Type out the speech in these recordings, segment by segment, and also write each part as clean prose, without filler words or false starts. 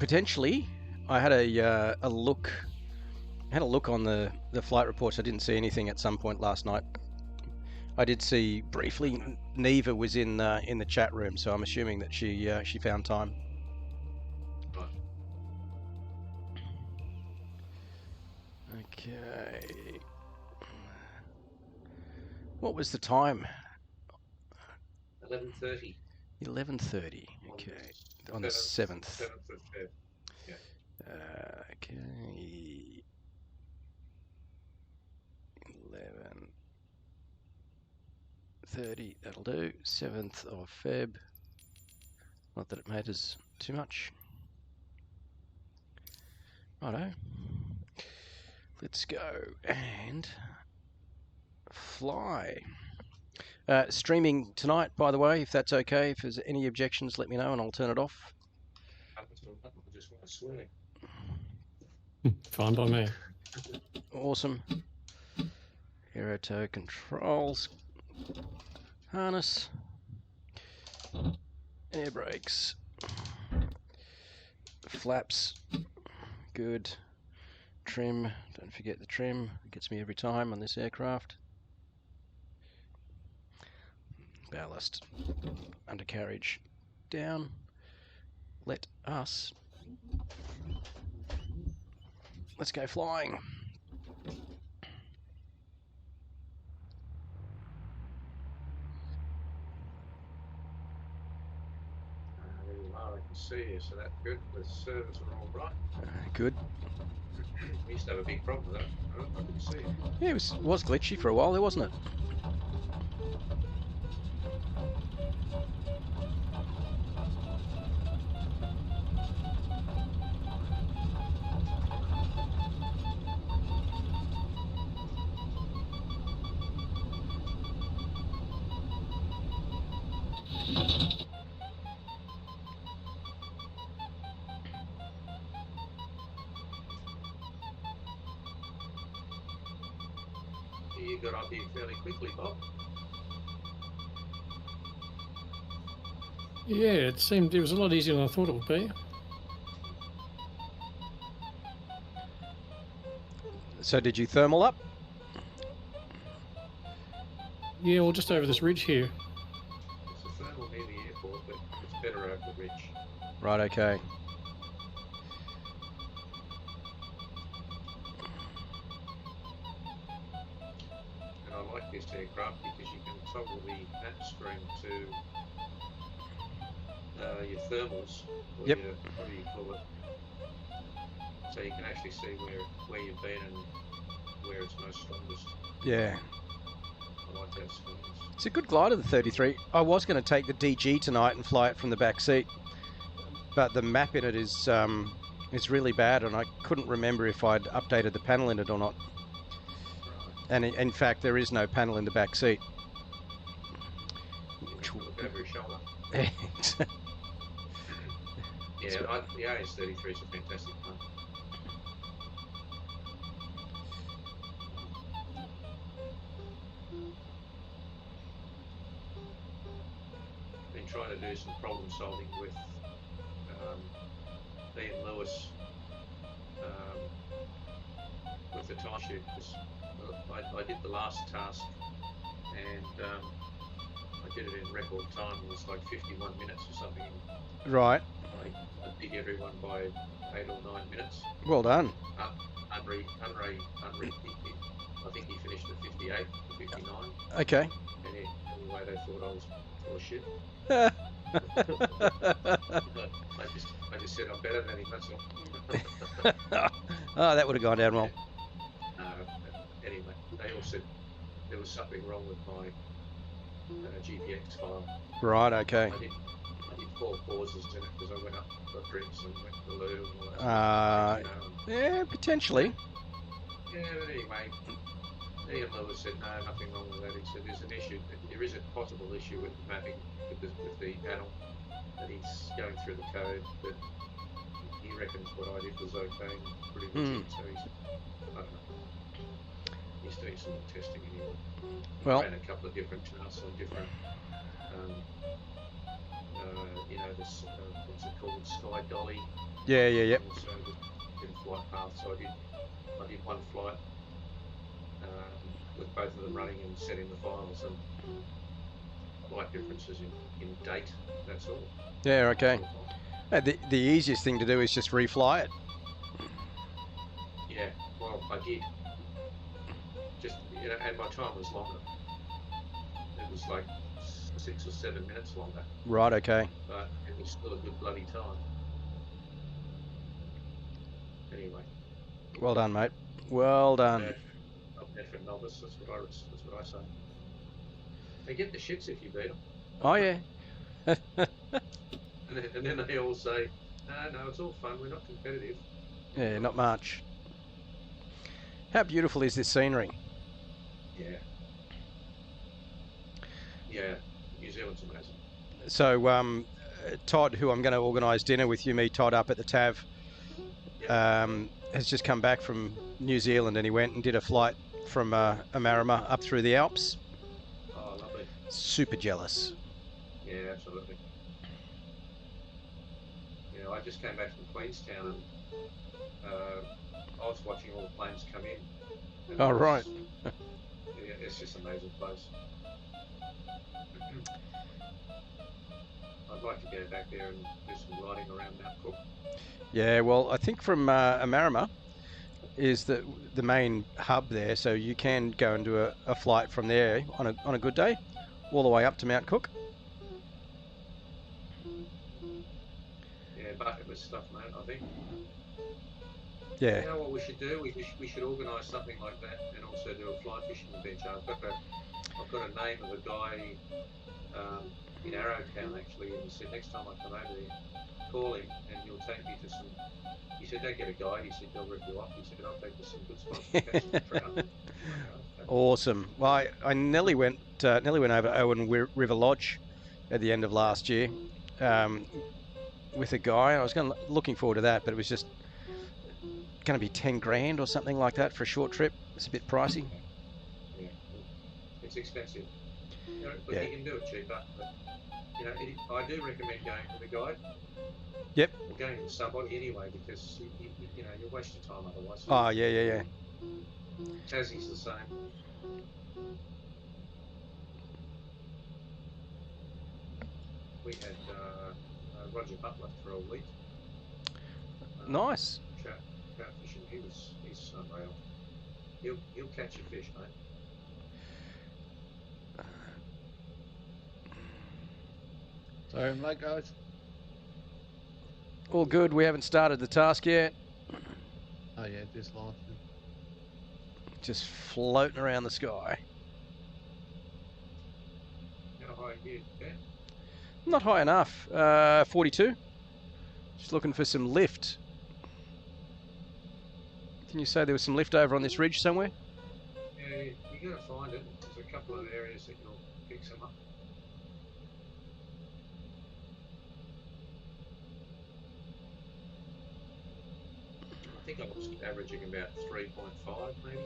Potentially. I had a look. Had a look on the flight reports. I didn't see anything at some point last night. I did see briefly Neva was in the chat room, so I'm assuming that she found time. Right. Okay. What was the time? 11:30. 11:30. Okay. On the 7th. 7th of Feb. Yeah. Okay. 11:30. That'll do. 7th of Feb. Not that it matters too much. Righto. Let's go and fly. Streaming tonight, by the way, if that's okay. If there's any objections, let me know and I'll turn it off. I just want to swear. Fine by me. Awesome. Aerotow controls. Harness. Air brakes. Flaps. Good. Trim. Don't forget the trim. It gets me every time on this aircraft. Ballast. Undercarriage down. Let's go flying. There you are, I can see you, so that's good. The servers are all right. Good. We used to have a big problem with that. I couldn't see it. Yeah, it was glitchy for a while there, wasn't it? You got up here fairly quickly, Bob. Yeah, it seemed it was a lot easier than I thought it would be. So did you thermal up? Yeah, well, just over this ridge here. It's a thermal near the airport, but it's better over the ridge. Right, okay. And I like this aircraft because you can toggle the map screen to your thermals, or Yep. your, what do you call it? So you can actually see where you've been and where it's most strongest. Yeah. I like that screens. It's a good glider, the 33. I was going to take the DG tonight and fly it from the back seat, but the map in it is really bad, and I couldn't remember if I'd updated the panel in it or not. Right. And in fact, there is no panel in the back seat. Look over your shoulder. Yeah. Yeah, the AS-33 is a fantastic one. Been trying to do some problem solving with Ian Lewis with the time sheet, because I did the last task and I did it in record time. It was like 51 minutes or something. Right. I beat everyone by 8 or 9 minutes. Well done. Unre, I think he finished at 58 or 59. Okay. And anyway, they thought I was full of shit. I just said I'm better than him, that's all. Oh, that would have gone down well. Anyway, they all said there was something wrong with my GPX file. Right, okay. I did 4 pauses in it because I went up for drinks and went to the loo and all that. Yeah, potentially. Yeah, but anyway, Ian Lewis said no, nothing wrong with that. He said there's an issue, there is a possible issue with the mapping with the panel, that he's going through the code, but he reckons what I did was okay and pretty legit, so he's, I don't know, he's doing some more testing anyway. Well, Ran a couple of different tasks on different you know, this what's it called, Sky Dolly. Yeah, yeah, yeah. Also in flight path. So I did one flight with both of them running and setting the files, and slight differences in date. That's all. Yeah, okay. The easiest thing to do is just refly it. Yeah, well, I did. Just, you know, and my time was longer. It was like 6 or 7 minutes longer. Right, okay. But it was still a good bloody time. Anyway. Well done, mate. Well done. Not bad for a novice. That's what I say. They get the shits if you beat them. Oh yeah. And then they all say, no, it's all fun. We're not competitive. Yeah, not much. How beautiful is this scenery? Yeah. Yeah, New Zealand's amazing. So, Todd, who I'm going to organise dinner with, you meet Todd up at the TAV, has just come back from New Zealand, and he went and did a flight from Amarama up through the Alps. Oh, lovely. Super jealous. Yeah, absolutely. You know, I just came back from Queenstown, and I was watching all the planes come in. Oh, right. Yeah, it's just an amazing place. I'd like to go back there and do some riding around Mount Cook. Yeah, well, I think from Amarama is the main hub there, so you can go and do a flight from there on a good day, all the way up to Mount Cook. Yeah, bucket list stuff, mate, I think. Yeah. You know what we should do? We should organise something like that, and also do a fly fishing adventure. I've got a name of a guy in Arrowtown actually, and he said next time I come over there, call him and he'll take me to some. He said don't get a guide. He said they'll rip you off. He said I'll take you to some good spots to catch some trout. Awesome. Well, I nearly went over to Owen River Lodge at the end of last year with a guy. I was looking forward to that, but it was just going to be 10 grand or something like that for a short trip. It's a bit pricey. Yeah, it's expensive. You know, but Yeah. you can do it cheaper. But, you know, I do recommend going with a guide. Yep. Or going with somebody anyway, because you know you'll waste your time otherwise. Oh, yeah. Tassie's the same. We had Roger Butler for a week. Nice. Trout fishing. He's unreal. He'll catch a fish, mate. So, mate, guys. All good. We haven't started the task yet. Oh yeah, just launched. Just floating around the sky. How high are you, Ben? Not high enough. 42. Just looking for some lift. Can you say there was some lift over on this ridge somewhere? Yeah, you're going to find it. There's a couple of areas that you'll pick some up. I think I was averaging about 3.5, maybe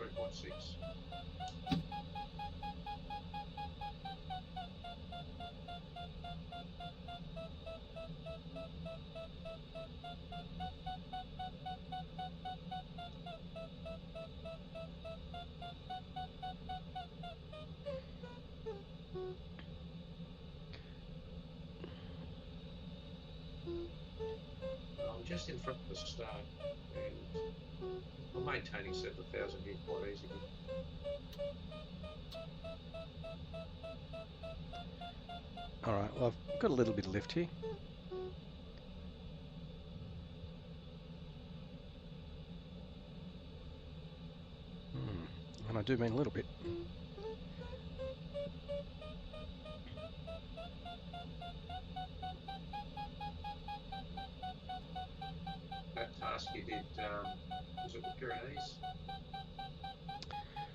3.6. I'm just in front of the start, and I'm maintaining 7,000 here quite easily. All right. Well, I've got a little bit of lift here. And I do mean a little bit. That task you did, was it the Pyrenees?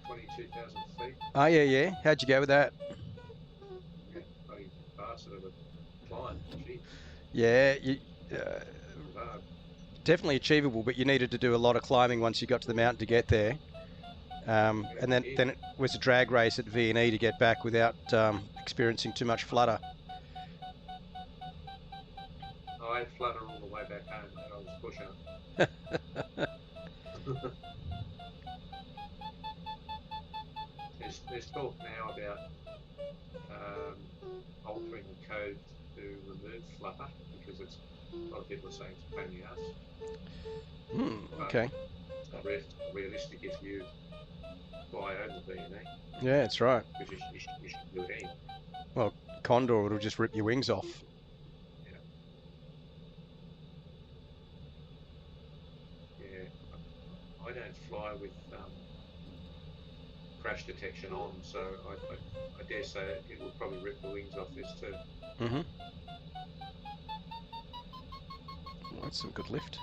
22,000 feet. Oh, yeah. How'd you go with that? Yeah, bloody bastard of a climb. Gee, Yeah, hard. definitely achievable, but you needed to do a lot of climbing once you got to the mountain to get there. And then it was a drag race at V&E to get back without experiencing too much flutter. flutter all the way back home that I was pushing it. There's talk now about altering the code to remove flutter because a lot of people are saying it's a pain in the ass. Okay. It's not realistic if you fly over BNE. Yeah, that's right. Because you should do it anyway. Well, Condor, it'll just rip your wings off. Yeah, I don't fly with crash detection on, so I dare say it will probably rip the wings off this too. Well, that's some good lift.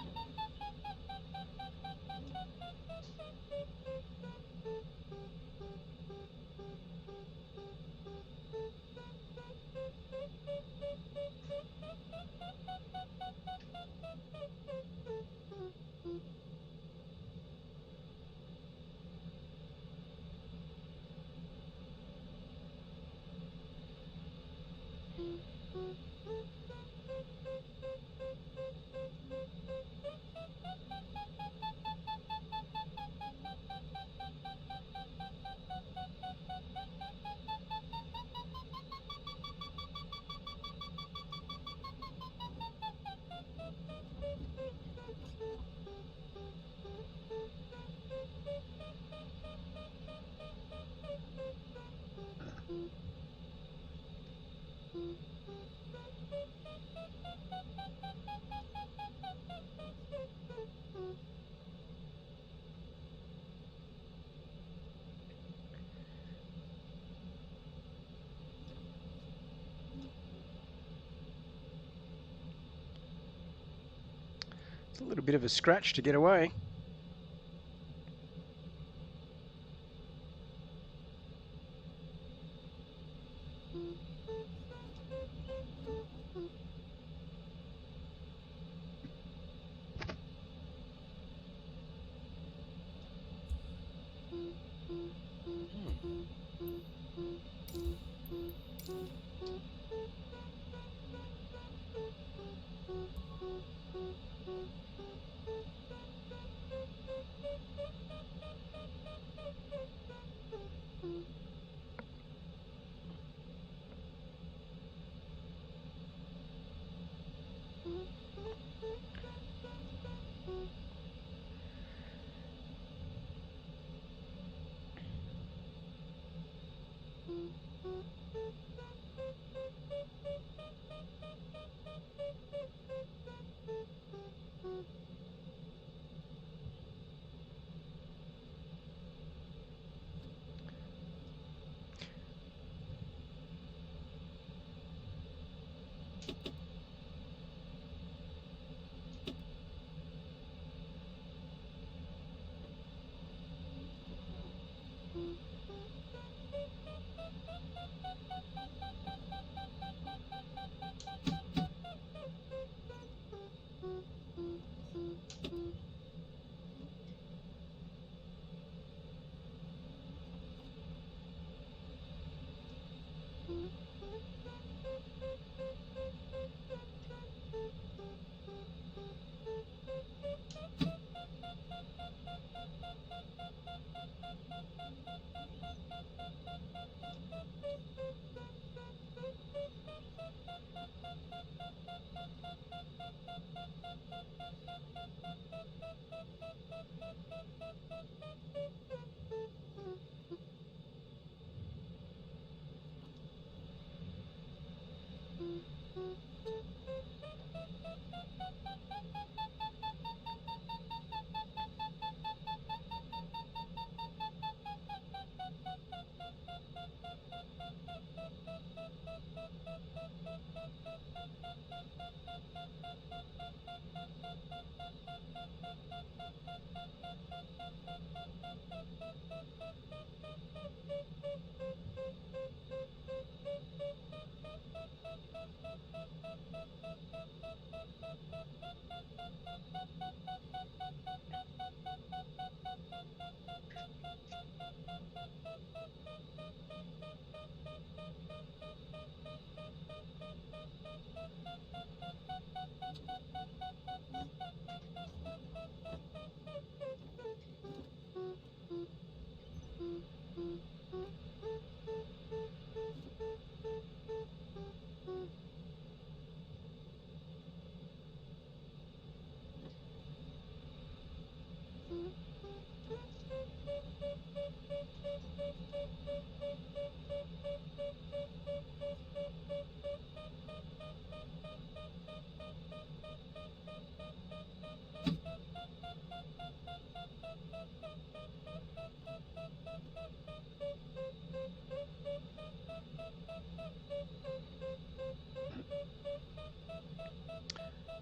It's a little bit of a scratch to get away.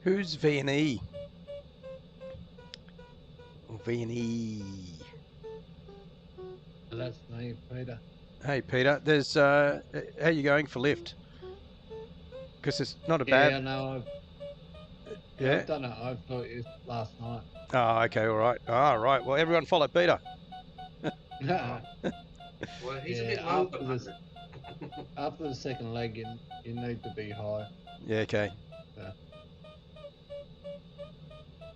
Who's V and E? V and E. That's me, Peter. Hey Peter, there's how you going for lift? Because it's not a Yeah, bad. no, Yeah. I've done it. I thought it last night. Oh, okay, all right. Ah, right. Well, everyone follow Peter. Well, he's a bit low at the moment. After the second leg, you need to be high. Yeah. Okay.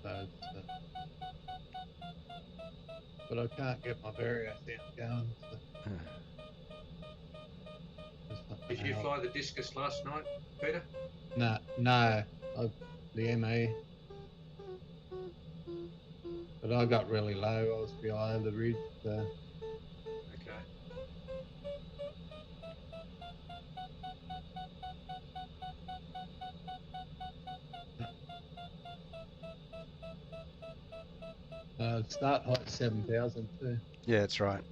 So it's, but I can't get my various out going. So Did you fly the discus last night, Peter? No, the ME. But I got really low. I was below the ridge. So. Okay. Start height 7,000 too. Yeah, that's right.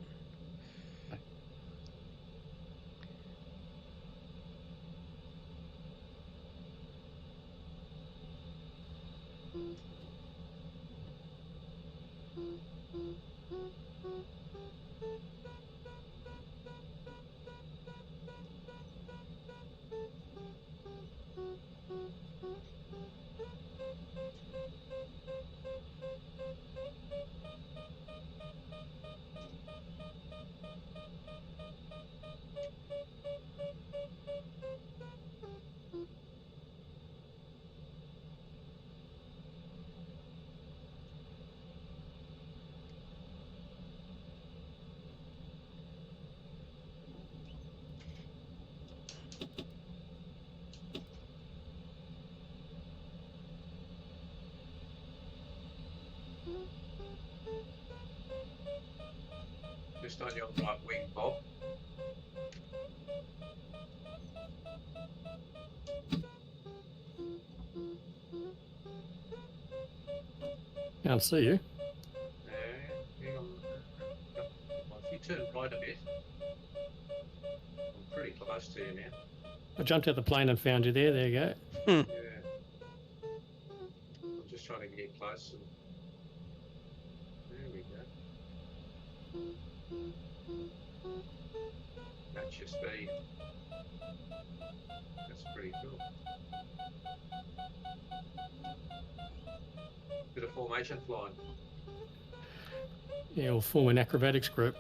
Just on your right wing, Bob. Can't see you. Hang on. Well, if you turn right a bit, I'm pretty close to you now. I jumped out the plane and found you there. There you go. Yeah. I'm just trying to get close. And there we go. That's your speed. That's pretty cool. Bit of formation flying. Yeah, we'll form an acrobatics group.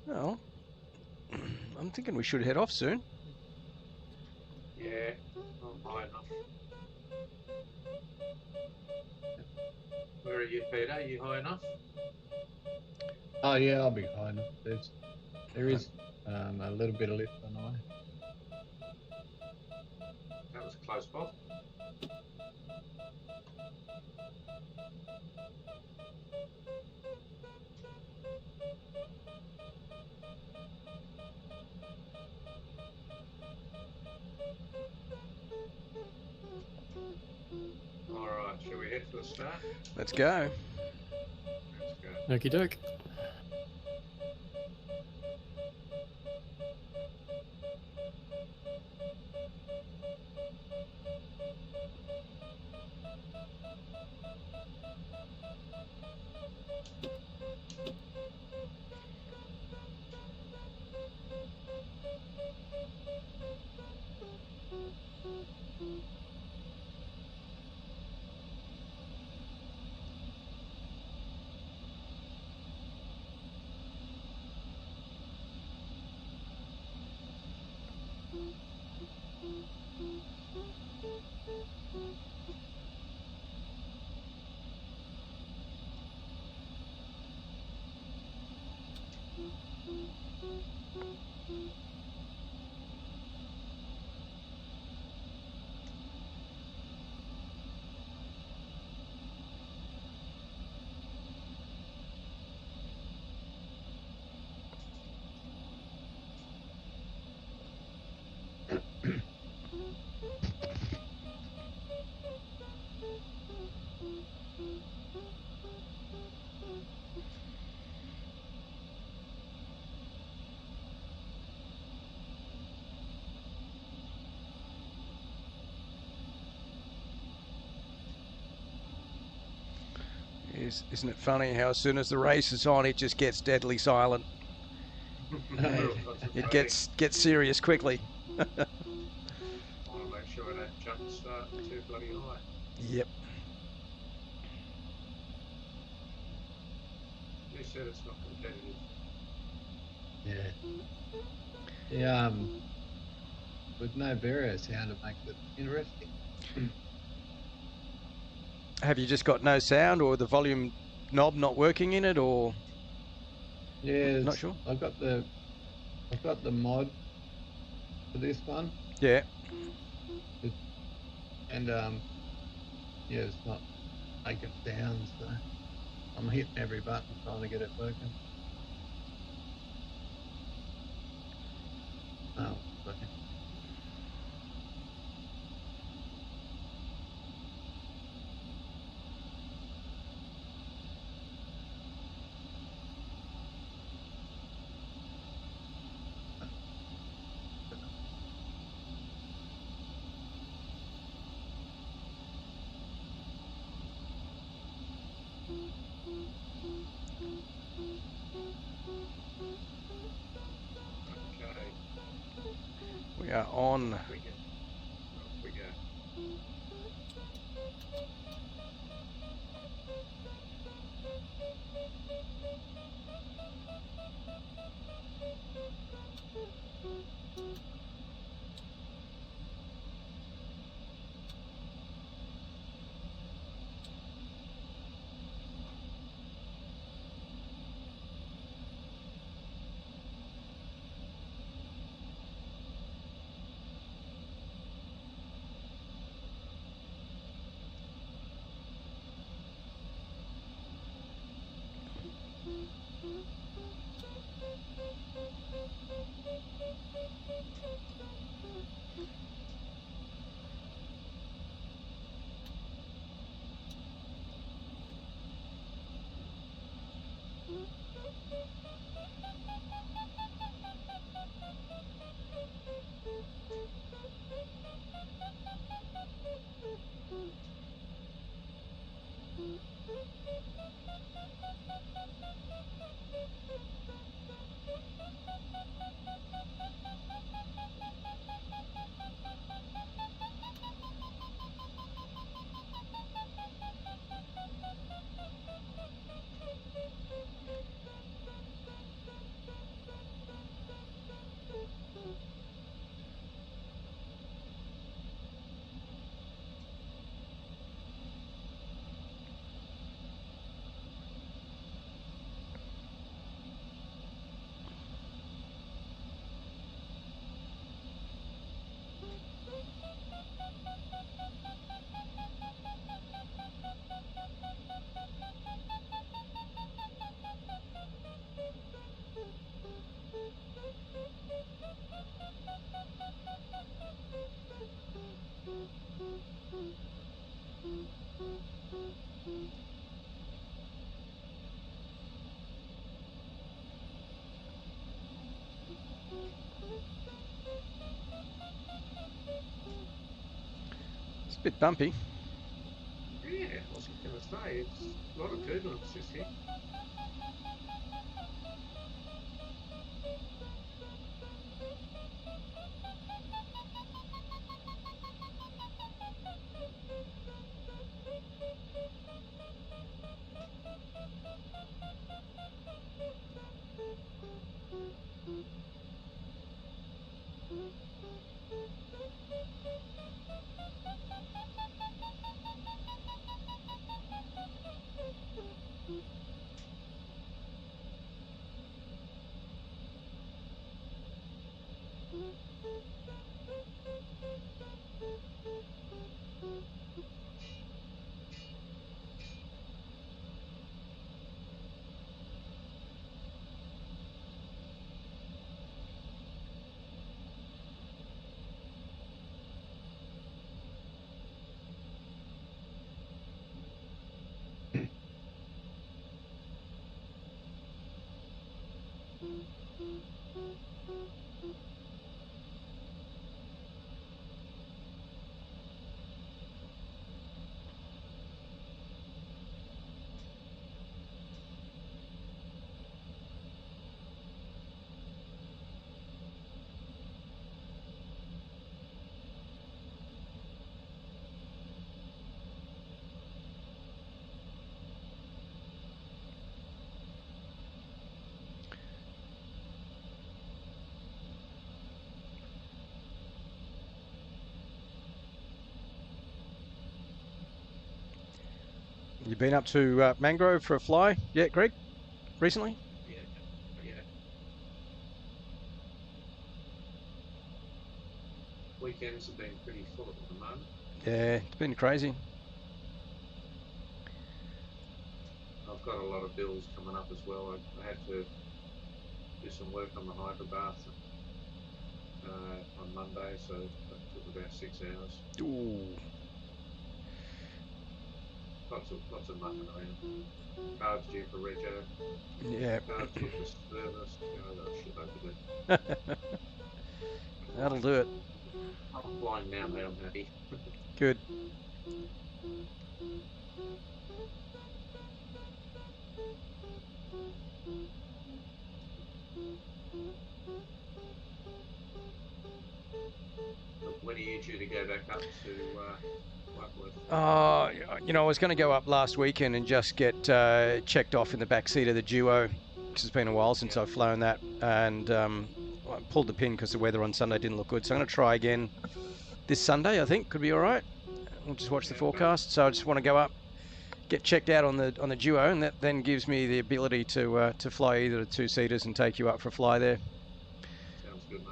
Well, I'm thinking we should head off soon. Yeah, not high enough. you, Peter? Are you high enough? Oh yeah, I'll be high enough. There is a little bit of lift on the way. That was close, Bob. All right, shall we head for the start? Let's go. Let's go. Okie doke. Isn't it funny how as soon as the race is on, it just gets deadly silent. It gets serious quickly. I want to make sure I don't jump and start too bloody high. Yep. You said it's not competitive. Yeah. With no barrier sound, it makes it interesting. Have you just got no sound, or the volume knob not working in it, or? Yeah, Not sure. I've got the mod for this one. Yeah. And yeah, it's not making sounds, so I'm hitting every button trying to get it working. Oh, working. Okay. We are on. Off we go. Off we go. It's a bit bumpy. Yeah, I was going to say, it's a lot of turbulence just here. You been up to Mangrove for a fly yet, Greg? Recently? Yeah, yeah. Weekends have been pretty full at the moment. Yeah, it's been crazy. I've got a lot of bills coming up as well. I had to do some work on the hydro bath on Monday, so that took about 6 hours. Ooh. Lots of mucking around. Carbs due for rego, Yeah. carbs due for service. I got a shitload to do. That'll do it. I'm flying now, mate. I'm happy. Good. When are you due to go back up to Whiteworth? I was going to go up last weekend and just get checked off in the back seat of the Duo, because it's been a while since I've flown that, and I pulled the pin because the weather on Sunday didn't look good. So I'm going to try again this Sunday. I think could be all right. We'll just watch the forecast. So I just want to go up, get checked out on the Duo, and that then gives me the ability to fly either the two-seaters and take you up for a fly there. Sounds good, mate.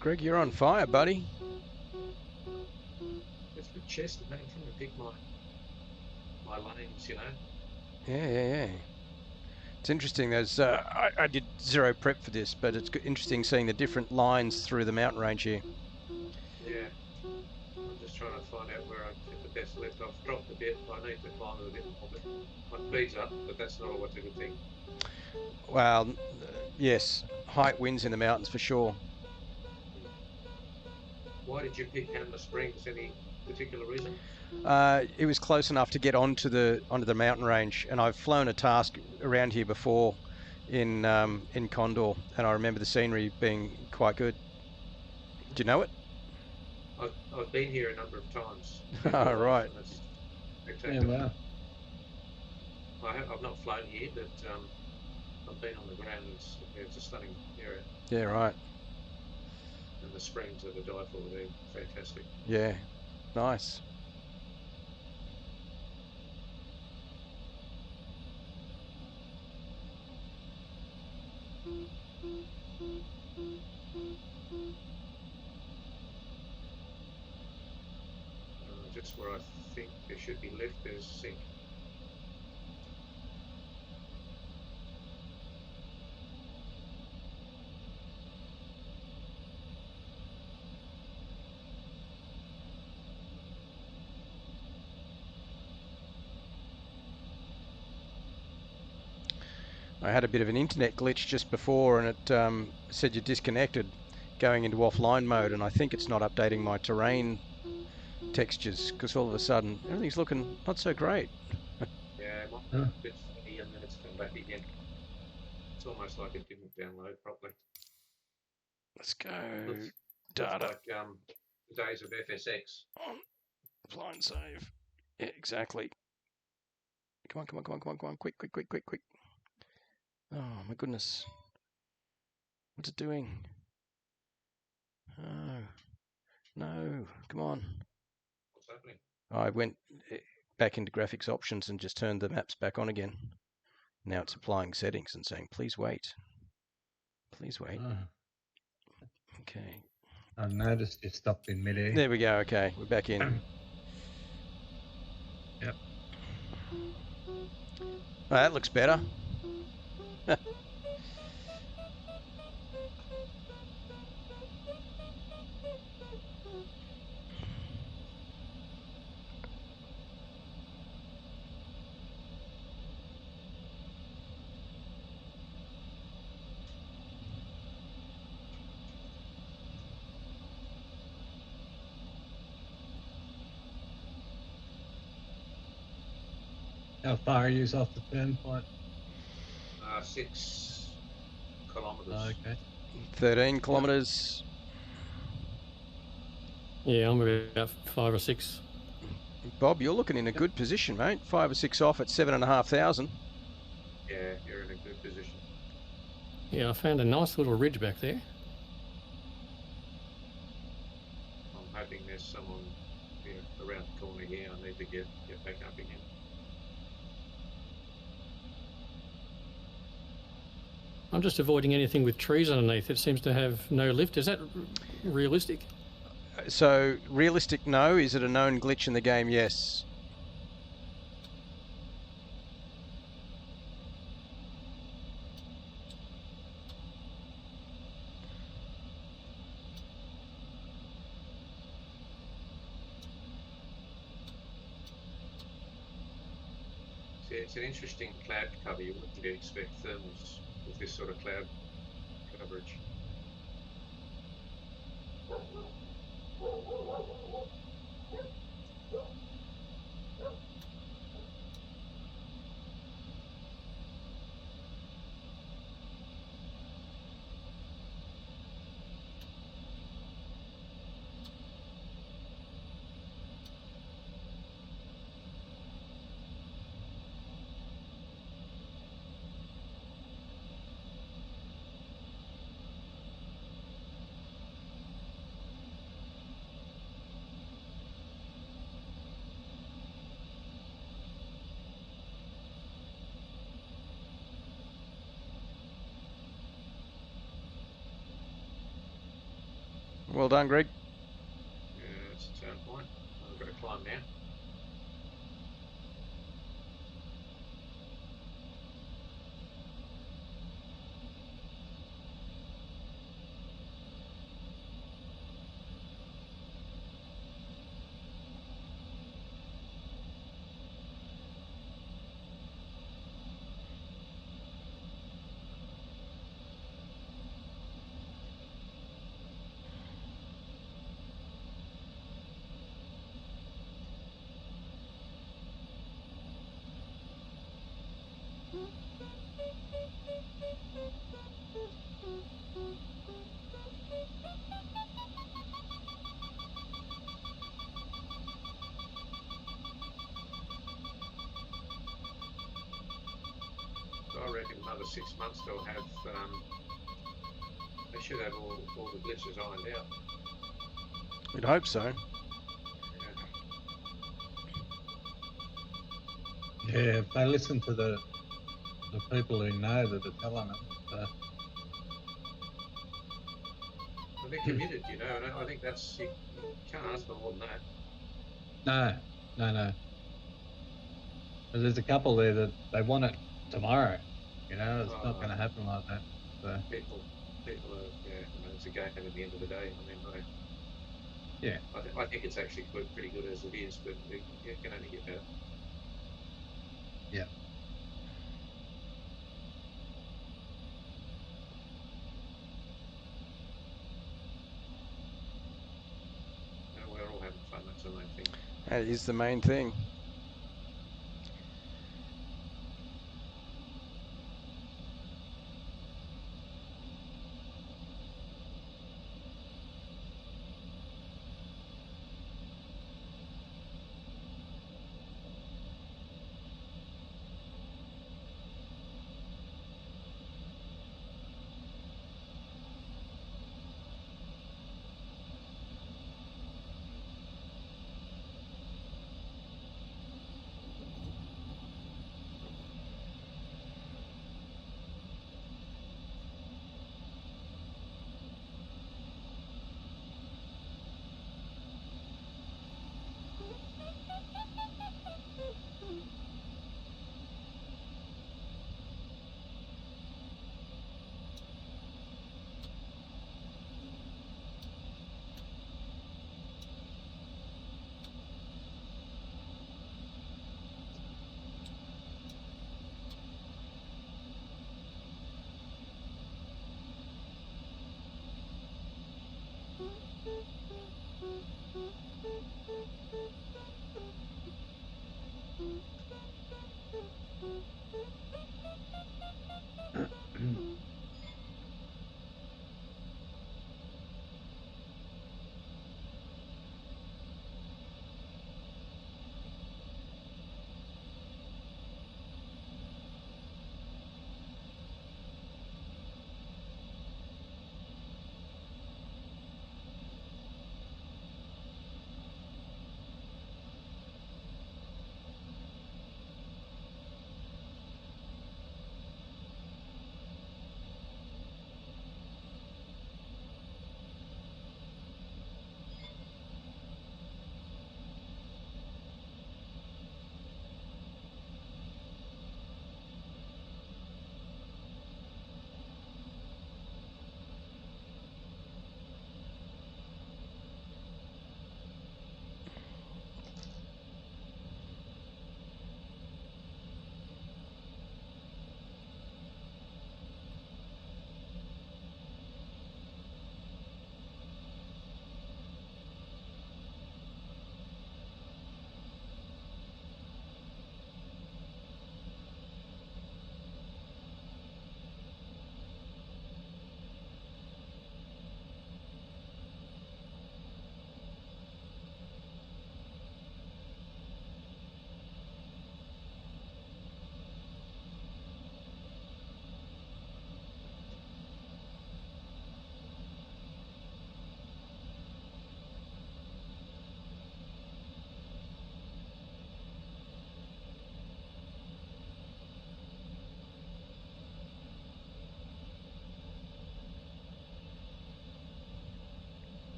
Greg, you're on fire, buddy. It's the chest, man. I'm trying to pick my lanes, you know. Yeah. It's interesting. There's I did zero prep for this, but it's interesting seeing the different lines through the mountain range here. Yeah. I'm just trying to find out where I get the best lift. I've dropped a bit. I need to climb it a bit more, but my speed's up, but that's not always a good thing. Well, yes, height wins in the mountains for sure. Why did you pick Hammer Springs? Any particular reason? It was close enough to get onto the mountain range, and I've flown a task around here before in Condor, and I remember the scenery being quite good. Do you know it? I've been here a number of times. Oh, right. And it's Yeah, spectacular. wow. I've not flown here, but I've been on the ground. It's a stunning area, Yeah, right. and the springs that are die for, they're fantastic. Yeah, nice. Just where I think there should be lift, there's sink. I had a bit of an internet glitch just before, and it said you're disconnected going into offline mode, and I think it's not updating my terrain textures because all of a sudden everything's looking not so great. Yeah, it might be a bit funny, and then it's come back again. It's almost like it didn't download properly. Let's go Looks data like the days of FSX. on apply and save. Yeah, exactly. Come on, quick. Oh my goodness. What's it doing? Oh, no, come on. What's happening? I went back into graphics options and just turned the maps back on again. Now it's applying settings and saying, please wait. Please wait. Okay. I've noticed you stopped in mid-air. There we go. Okay, we're back in. Yep. Oh, that looks better. How far are you off the turn point? 6 kilometres. Oh, okay. 13 kilometres. Yeah, I'm about 5 or 6. Bob, you're looking in a good position, mate. 5 or 6 off at 7,500. Yeah, you're in a good position. Yeah, I found a nice little ridge back there. I'm hoping there's someone around the corner here. I need to get back up again. I'm just avoiding anything with trees underneath. It seems to have no lift. Is that realistic? So realistic, no. Is it a known glitch in the game? Yes. See, it's an interesting cloud cover. You wouldn't expect thermals with this sort of cloud coverage. Well done, Greg. Yeah, it's a turn point. I've got to climb now. So I reckon another 6 months they'll have. They should have all the glitches ironed out. We'd hope so. Yeah. Yeah, if they listen to the people who know that are telling them. Well, they're committed, and I think that's you can't ask for more than that. No. But there's a couple there that they want it tomorrow. It's not going to happen like that. So. People are, it's a game at the end of the day. I mean, I think it's actually pretty good as it is, but it can only get better. Yeah. We're all having fun. That's the main thing. That is the main thing.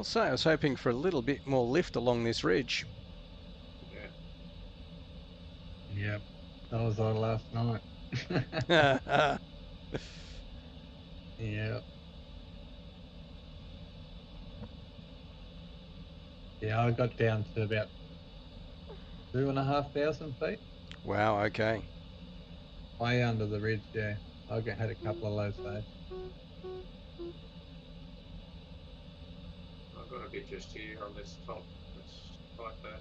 I'll say I was hoping for a little bit more lift along this ridge. Yeah. Yep. That was our last night. Yep. Yeah, I got down to about 2,500 feet. Wow, okay. Way under the ridge, yeah. Had a couple of low sides. I've got a bit just here on this top. It's like that.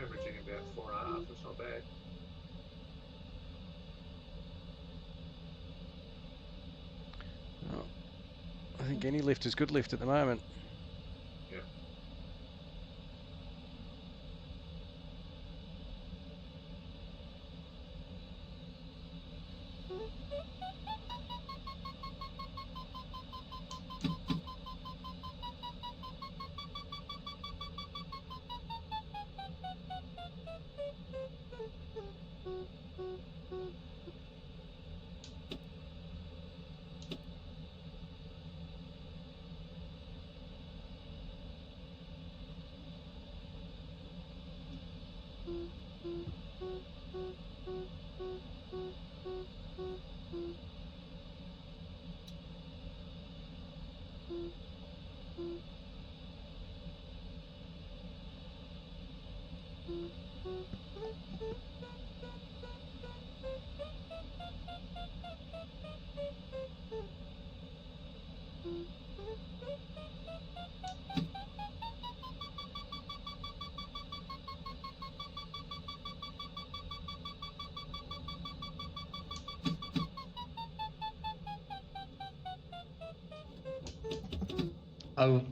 Averaging about 4.5. That's not bad. Well, I think any lift is good lift at the moment. Yeah.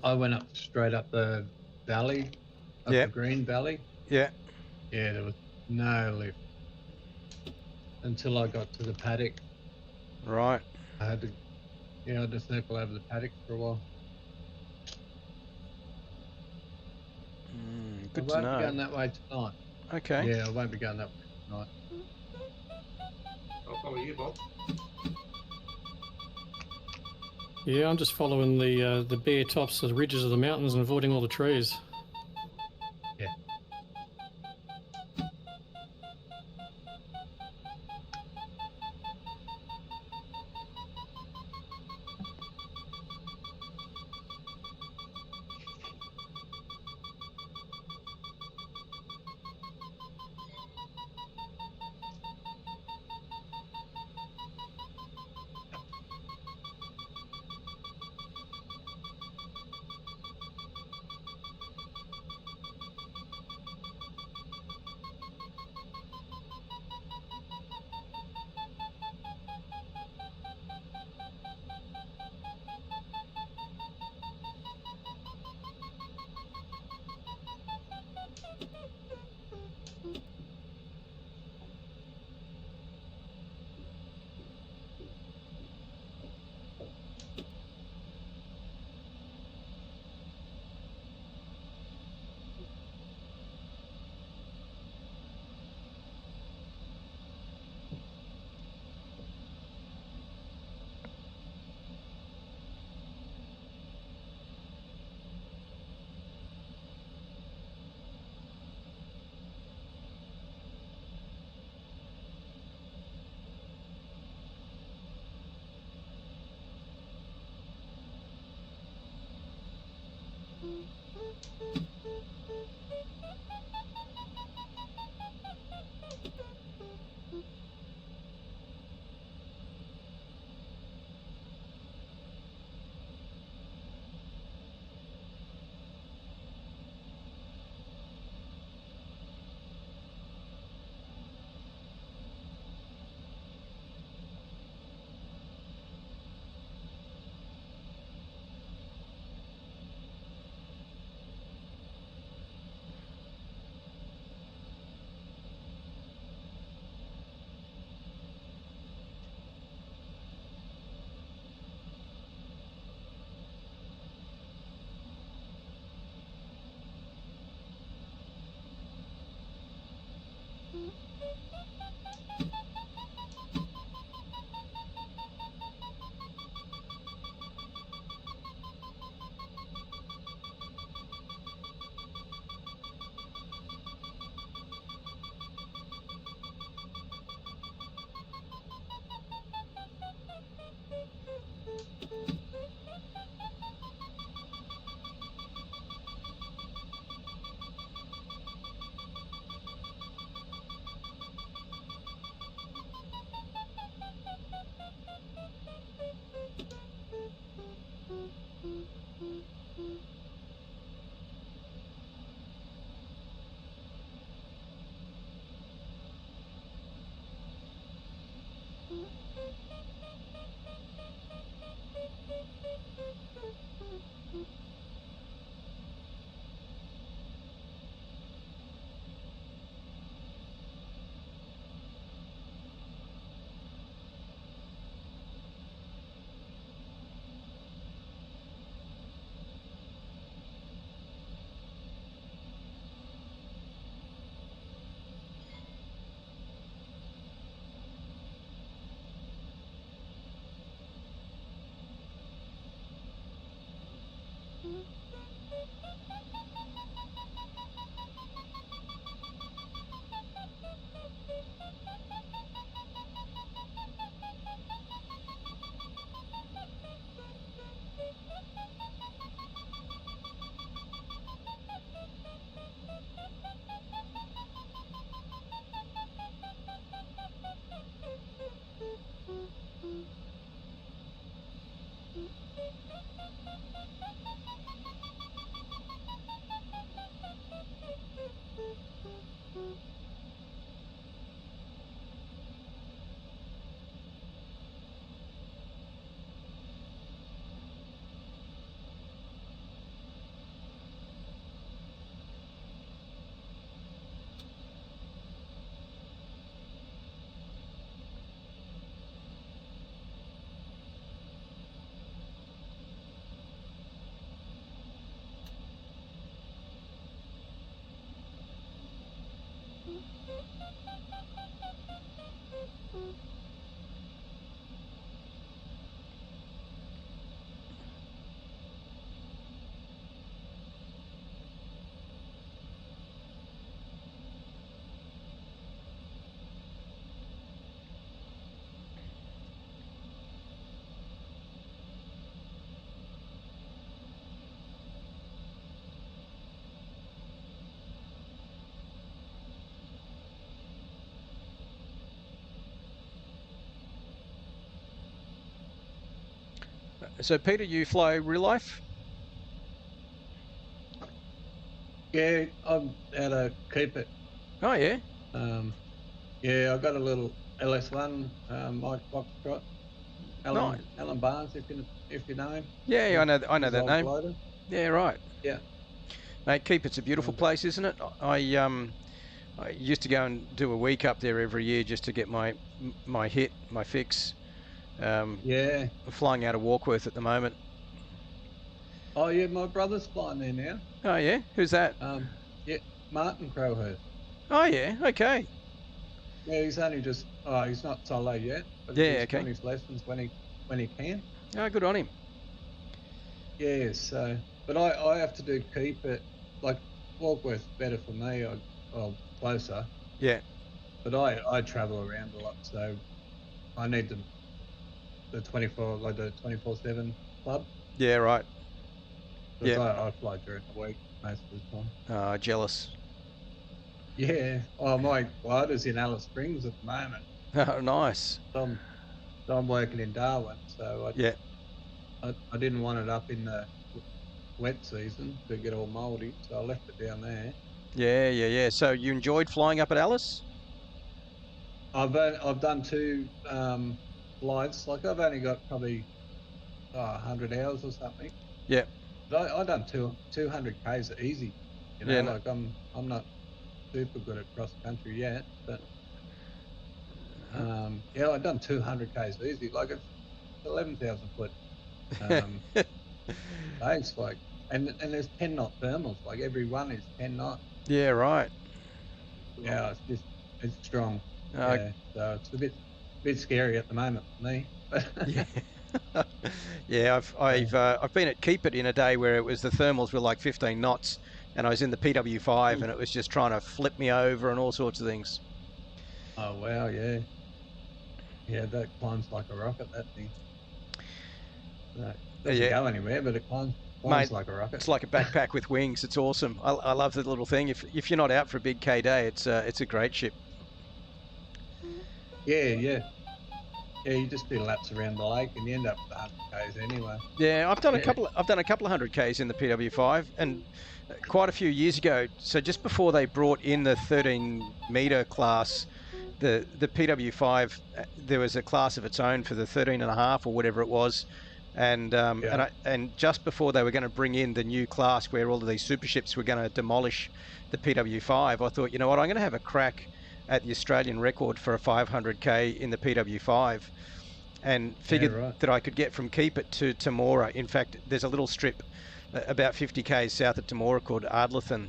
I went up straight up the valley, up Yep. the green valley. Yeah. Yeah, there was no lift until I got to the paddock. Right. I had to, I had to circle over the paddock for a while. Good I to won't know. be going that way tonight. Okay. Yeah, I won't be going that way tonight. I'll follow you, Bob. Yeah, I'm just following the bare tops of the ridges of the mountains and avoiding all the trees. Yeah. So Peter, you fly real life? Yeah, I'm out to keep it. Oh yeah. Yeah, I got a little LS1 Mike Foxtrot. Nice. Alan Barnes, if you know him. Yeah, yeah, I know His that old name. glider. Yeah, right. Yeah. Mate, Keep It's a beautiful place, isn't it? I used to go and do a week up there every year just to get my fix. Yeah. I'm flying out of Warkworth at the moment. Oh yeah, my brother's flying there now. Oh yeah, who's that? Yeah, Martin Crowhurst. Oh yeah, okay. Yeah, he's only just he's not solo yet, but Yeah, he's okay. doing his lessons when he can. Oh, good on him. Yeah, so but I have to do keep it like Warkworth's better for me, closer. Yeah. But I travel around a lot, so I need the 24/7 club. Yeah, right. Because Yeah. I fly during the week most of the time. Jealous. Yeah. Oh, my glider's in Alice Springs at the moment. Oh, nice. So I'm working in Darwin, so I didn't want it up in the wet season to get all mouldy, so I left it down there. Yeah. So you enjoyed flying up at Alice? I've done 2 flights. Like I've only got probably 100 hours or something. Yeah. But I done 200 k's easy. You know, Yeah, like I'm not super good at cross country yet, but yeah, I've done 200 k's easy. Like it's 11,000 foot base, like, and there's 10 knot thermals. Like every one is 10 knot. Yeah, right. Yeah, It's strong. Yeah, so it's a bit scary at the moment for me. Yeah. Yeah, I've been at Keep It in a day where it was the thermals were like 15 knots, and I was in the PW5 and it was just trying to flip me over and all sorts of things. Oh wow, yeah. Yeah, that climbs like a rocket, that thing. No, it doesn't go anywhere, but it climbs Mate, like a rocket. It's like a backpack with wings. It's awesome. I love the little thing. If you're not out for a big K day, it's a great ship. Yeah. Yeah, you just do laps around the lake and you end up with 100 k's anyway. Yeah, I've done a couple of 100 k's in the PW5, and quite a few years ago. So just before they brought in the 13-meter class, the PW5, there was a class of its own for the 13.5 or whatever it was, and and just before they were going to bring in the new class where all of these super ships were going to demolish the PW5, I thought, you know what, I'm going to have a crack at the Australian record for a 500k in the PW5, and figured that I could get from Keep It to Temora. In fact, there's a little strip about 50k south of Temora called Ardlethan,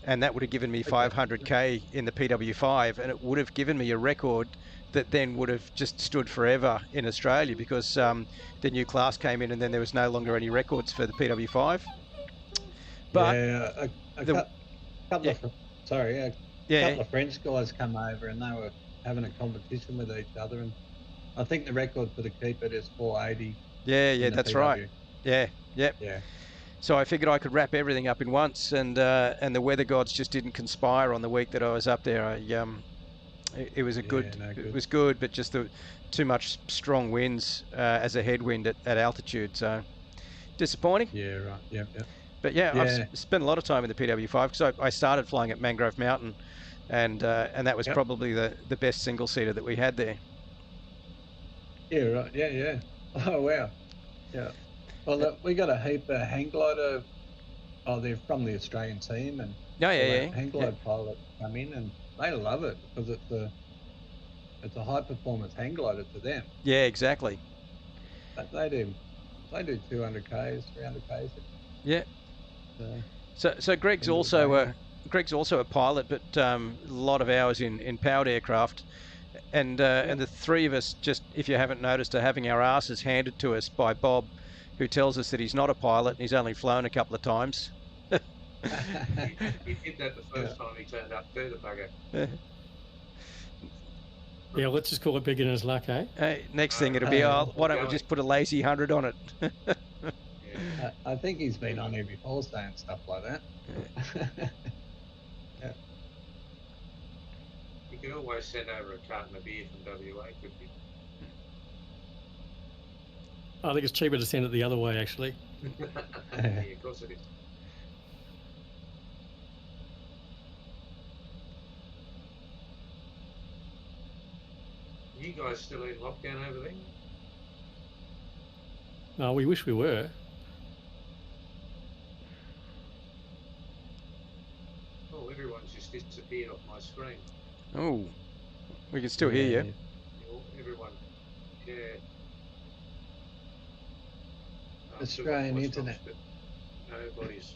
and that would have given me 500k in the PW5, and it would have given me a record that then would have just stood forever in Australia, because the new class came in and then there was no longer any records for the PW5. But a couple of French guys come over and they were having a competition with each other, and I think the record for the Keep It is 480. Yeah, that's PW. right. Yeah. So I figured I could wrap everything up in once, and the weather gods just didn't conspire on the week that I was up there. It was it was good, but just too much strong winds as a headwind at altitude. So disappointing. Yeah, right. Yeah. But I've spent a lot of time in the PW5 because I started flying at Mangrove Mountain, and that was probably the best single seater that we had there. Yeah, right. Yeah. Oh wow. Yeah. Well, look, we got a heap of hang glider. Oh, they're from the Australian team, and hang glider pilots come in and they love it because it's a high performance hang glider to them. Yeah, exactly. But they do 200 k's, 300 k's. Yeah. So Greg's also a pilot, but a lot of hours in powered aircraft, and the three of us, just if you haven't noticed, are having our asses handed to us by Bob, who tells us that he's not a pilot and he's only flown a couple of times. He did that the first time he turned up too, the bugger. Yeah, let's just call it beginner's luck, eh? Hey, next thing it'll be, why don't we just put a lazy 100 on it? I think he's been on here before saying stuff like that. Yeah. You can always send over a carton of beer from WA, couldn't you? I think it's cheaper to send it the other way, actually. Yeah, of course it is. You guys still in lockdown over there? No, we wish we were. Oh, everyone's just disappeared off my screen. Oh, we can still hear you. Everyone, yeah. Australian internet. Nobody's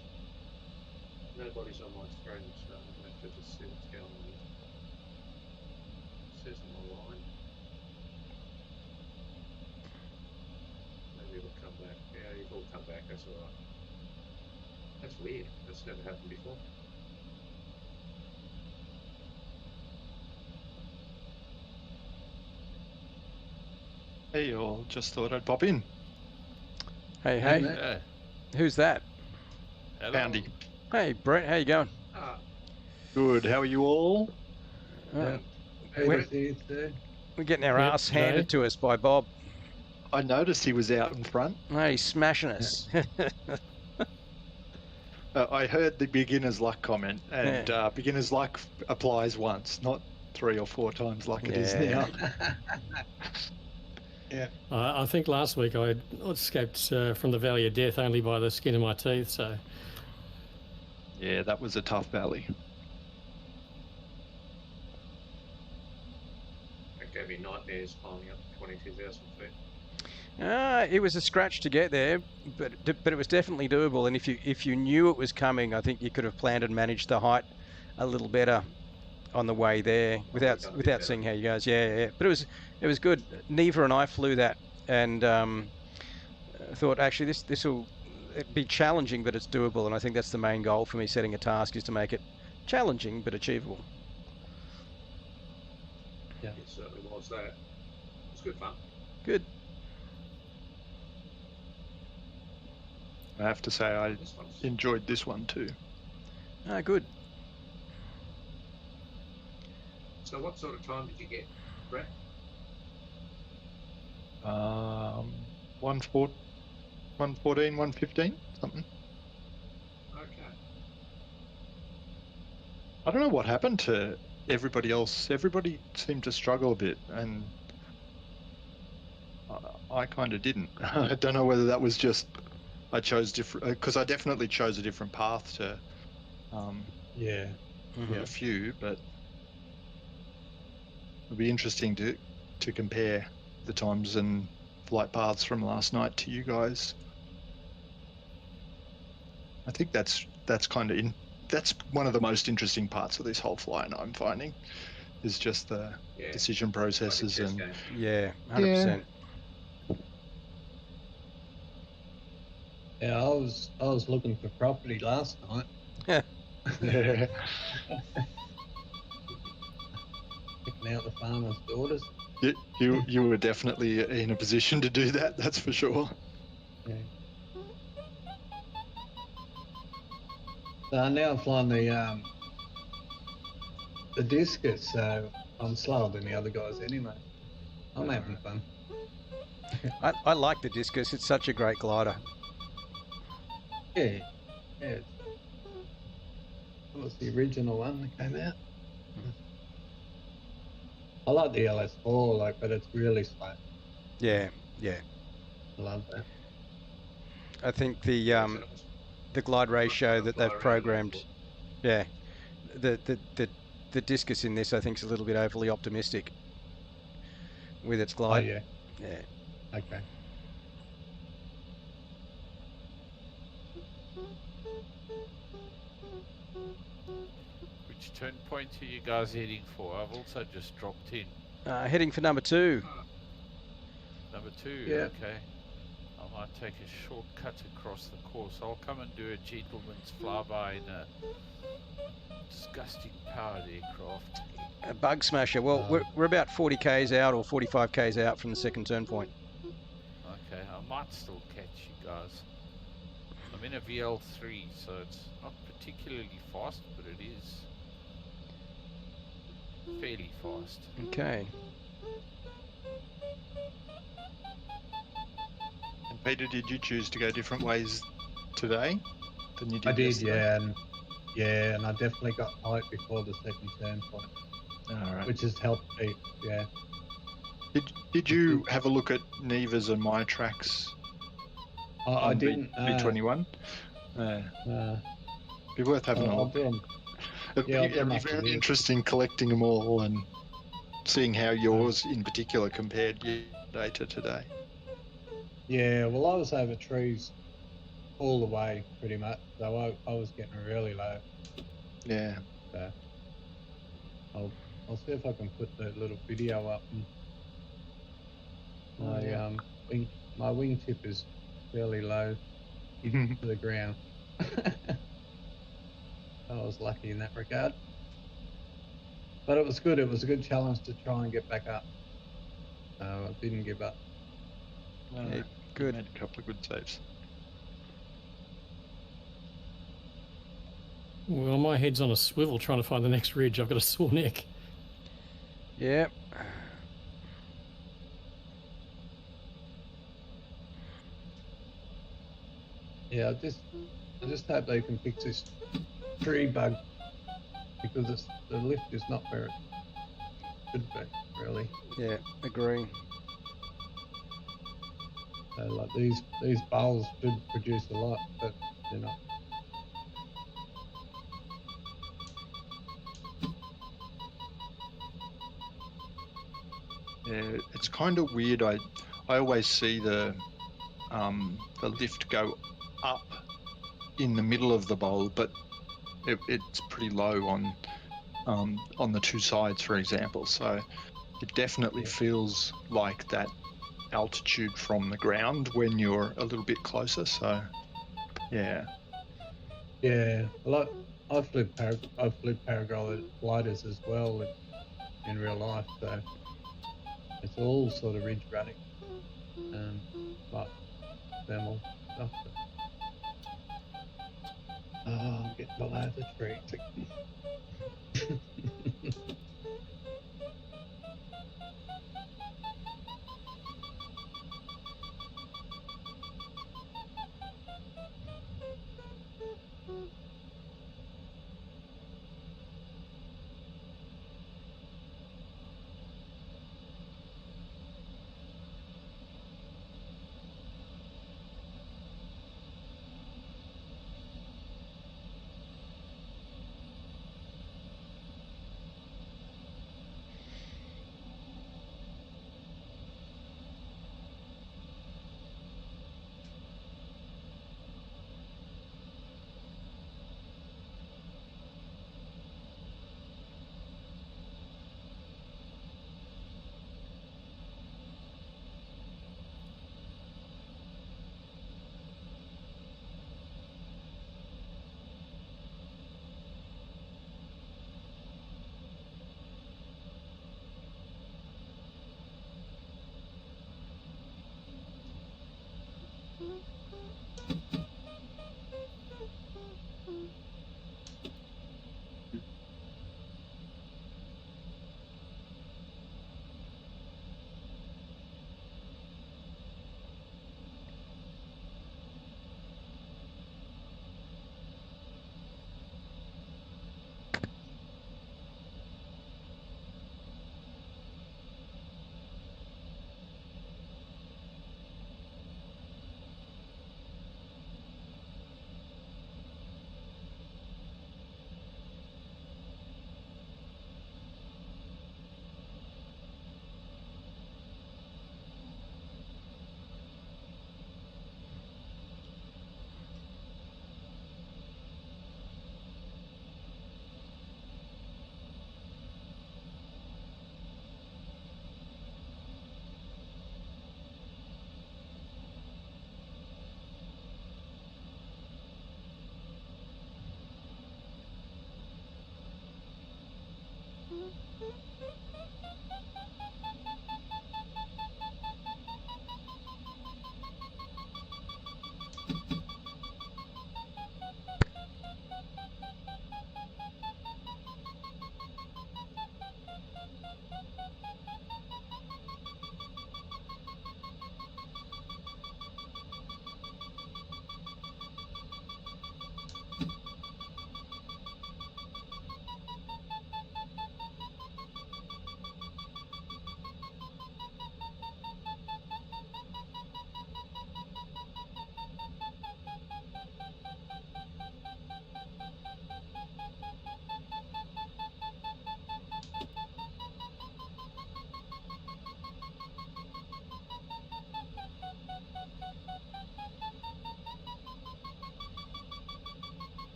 on my screen, so I'm going to have to just see what's going on here. It says I'm online. Maybe it'll come back. Yeah, you've all come back, that's alright. That's weird. That's never happened before. Hey all, just thought I'd pop in. Hey. Yeah. Who's that? Andy. Hey, Brett, how you going? Good, how are you all? We're getting our ass handed to us by Bob. I noticed he was out in front. Hey, he's smashing us. I heard the beginner's luck comment, and beginner's luck applies once, not 3 or 4 times like it is now. Yeah. I think last week I escaped from the valley of death only by the skin of my teeth, so... Yeah, that was a tough valley. That gave me nightmares climbing up to 22,000 feet. It was a scratch to get there, but it was definitely doable. And if you knew it was coming, I think you could have planned and managed the height a little better. on the way there without seeing how he goes. Yeah. But it was good. Neva and I flew that, and thought actually this will be challenging, but it's doable. And I think that's the main goal for me setting a task, is to make it challenging but achievable. Yeah, it certainly was that. It was good fun. Good. I have to say I enjoyed this one too. Ah, good. So what sort of time did you get, Brett? 114, 115, something. Okay. I don't know what happened to everybody else. Everybody seemed to struggle a bit, and I kind of didn't. I don't know whether that was just I chose different, because I definitely chose a different path to a few, but it'll be interesting to compare the times and flight paths from last night to you guys. I think that's kind of that's one of the most interesting parts of this whole flight, I'm finding, is just the decision processes like and 100%. Yeah, I was looking for property last night. Yeah. Picking out the farmer's daughters. You were definitely in a position to do that. That's for sure. Yeah. So now I'm flying the discus, so I'm slower than the other guys anyway. I'm having fun. I like the discus. It's such a great glider. Yeah. It was the original one that came out. I like the LS4, but it's really slow. Yeah. I love that. I think the glide ratio that they've programmed, the discus in this, I think, is a little bit overly optimistic with its glide. Oh, yeah. Yeah. Okay. Which turn point are you guys heading for? I've also just dropped in. Heading for number 2. Number 2, Yeah. okay. I might take a shortcut across the course. I'll come and do a gentleman's flyby in a disgusting powered aircraft. A bug smasher. Well, we're about 40 k's out or 45 k's out from the second turn point. Okay, I might still catch you guys. I'm in a VL3, so it's not particularly fast, but it is fairly fast. Okay. And Peter, did you choose to go different ways today than you did I did, yesterday? and I definitely got height before the second turn point, Alright. which has helped me. Yeah. Did you have a look at Neva's and my tracks? I didn't. B21. Be worth having a look. It'd be very interesting collecting them all and seeing how yours in particular compared yesterday to today. Yeah, well, I was over trees all the way pretty much, so I was getting really low. Yeah. So I'll see if I can put the little video up. And my wingtip is fairly low to the ground. I was lucky in that regard. But it was good. It was a good challenge to try and get back up. I didn't give up. Yeah, good. Made a couple of good saves. Well, my head's on a swivel trying to find the next ridge. I've got a sore neck. Yeah. Yeah, I just hope they can fix this tree bug, because the lift is not where it should be, really. Yeah, agree. So like these bowls should produce a lot, but they're not. Yeah, it's kind of weird. I always see the lift go up in the middle of the bowl, but it's pretty low on on the two sides, for example. So it definitely feels like that altitude from the ground when you're a little bit closer. So yeah. Yeah, I've flew paragliders as well in real life, so it's all sort of ridge running, like thermal stuff. But, I'm getting below the tree.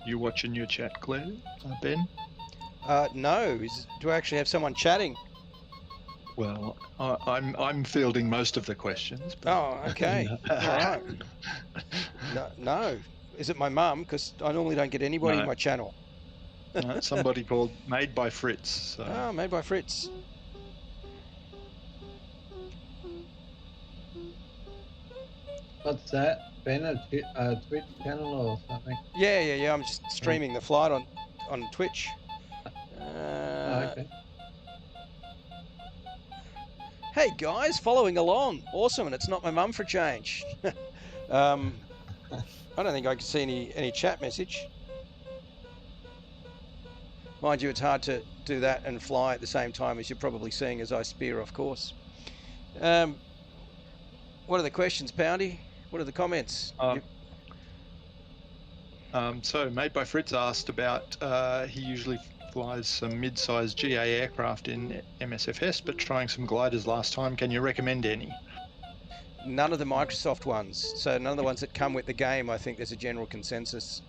You watching your chat, Claire? Ben? No. Do I actually have someone chatting? Well, I'm fielding most of the questions. But... Oh, okay. All right. No. Is it my mum? Because I normally don't get anybody in my channel. No, somebody called Made by Fritz. So. Oh, Made by Fritz. What's that? Ben, a Twitch channel or something? Yeah. I'm just streaming the flight on Twitch. Okay. Hey guys, following along. Awesome, and it's not my mum for a change. I don't think I can see any chat message. Mind you, it's hard to do that and fly at the same time, as you're probably seeing as I spear off course. What are the questions, Poundy? What are the comments? So Made by Fritz asked about he usually flies some mid-sized GA aircraft in MSFS, but trying some gliders last time. Can you recommend any? None of the Microsoft ones. So none of the ones that come with the game. I think there's a general consensus.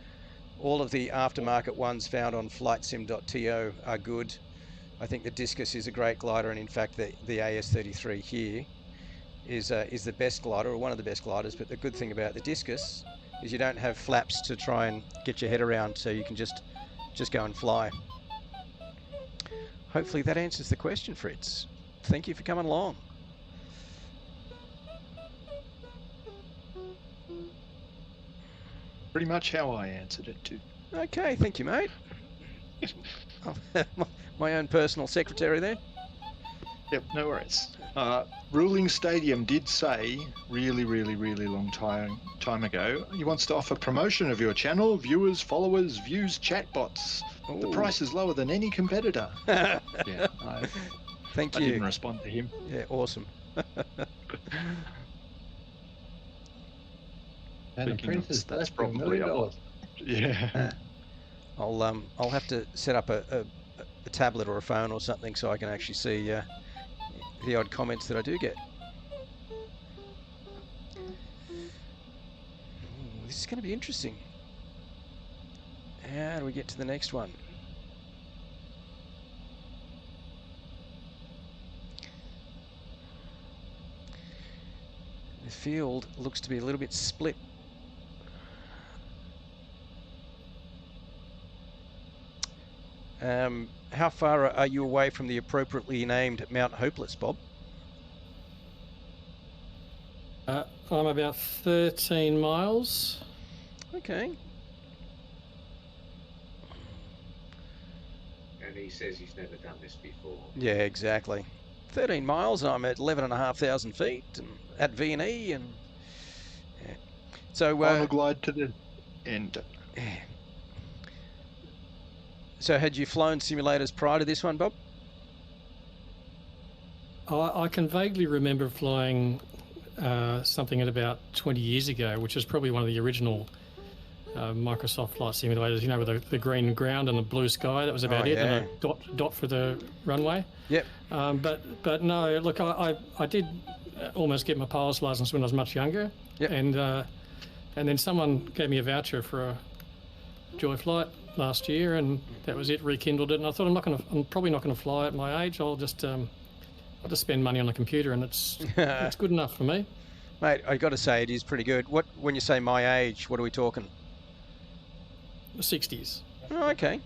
All of the aftermarket ones found on FlightSim.to are good. I think the Discus is a great glider, and in fact the AS33 here is the best glider, or one of the best gliders. But the good thing about the Discus is you don't have flaps to try and get your head around, so you can just go and fly. Hopefully that answers the question, Fritz. Thank you for coming along. Pretty much how I answered it too. Okay, thank you, mate. My own personal secretary there. Yep, no worries. Ruling Stadium did say, really long time ago, he wants to offer promotion of your channel, viewers, followers, views, chatbots. Ooh. The price is lower than any competitor. Yeah, Thank I you. didn't respond to him. Yeah, awesome. And the Speaking Prince of, is that's left $1 probably million. Yeah. I'll have to set up a tablet or a phone or something so I can actually see the odd comments that I do get. Ooh, this is going to be interesting. How do we get to the next one? The field looks to be a little bit split. How far are you away from the appropriately named Mount Hopeless, Bob? I'm about 13 miles. Okay. And he says he's never done this before. Yeah, exactly. 13 miles, and I'm at 11,500 feet and at V&E, and yeah. So Final glide to the end. Yeah. So had you flown simulators prior to this one, Bob? I can vaguely remember flying something at about 20 years ago, which is probably one of the original Microsoft flight simulators, you know, with the green ground and the blue sky. That was about it, and a dot for the runway. Yep. But no, look, I did almost get my pilot's license when I was much younger. Yep. And then someone gave me a voucher for a Joy Flight last year, and that was it. Rekindled it, and I thought I'm probably not going to fly at my age. I'll just spend money on a computer, and it's good enough for me. Mate, I got to say it is pretty good. When you say my age, what are we talking? The 60s. Oh, okay.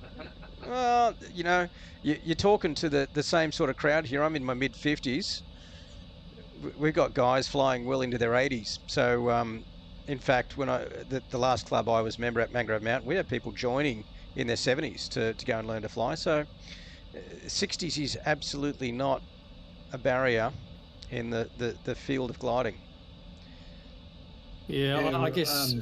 Well, you know, you're talking to the same sort of crowd here. I'm in my mid 50s. We've got guys flying well into their 80s. So, in fact, when the last club I was member at, Mangrove Mountain, we had people joining in their 70s to go and learn to fly. So 60s is absolutely not a barrier in the field of gliding. Yeah, I guess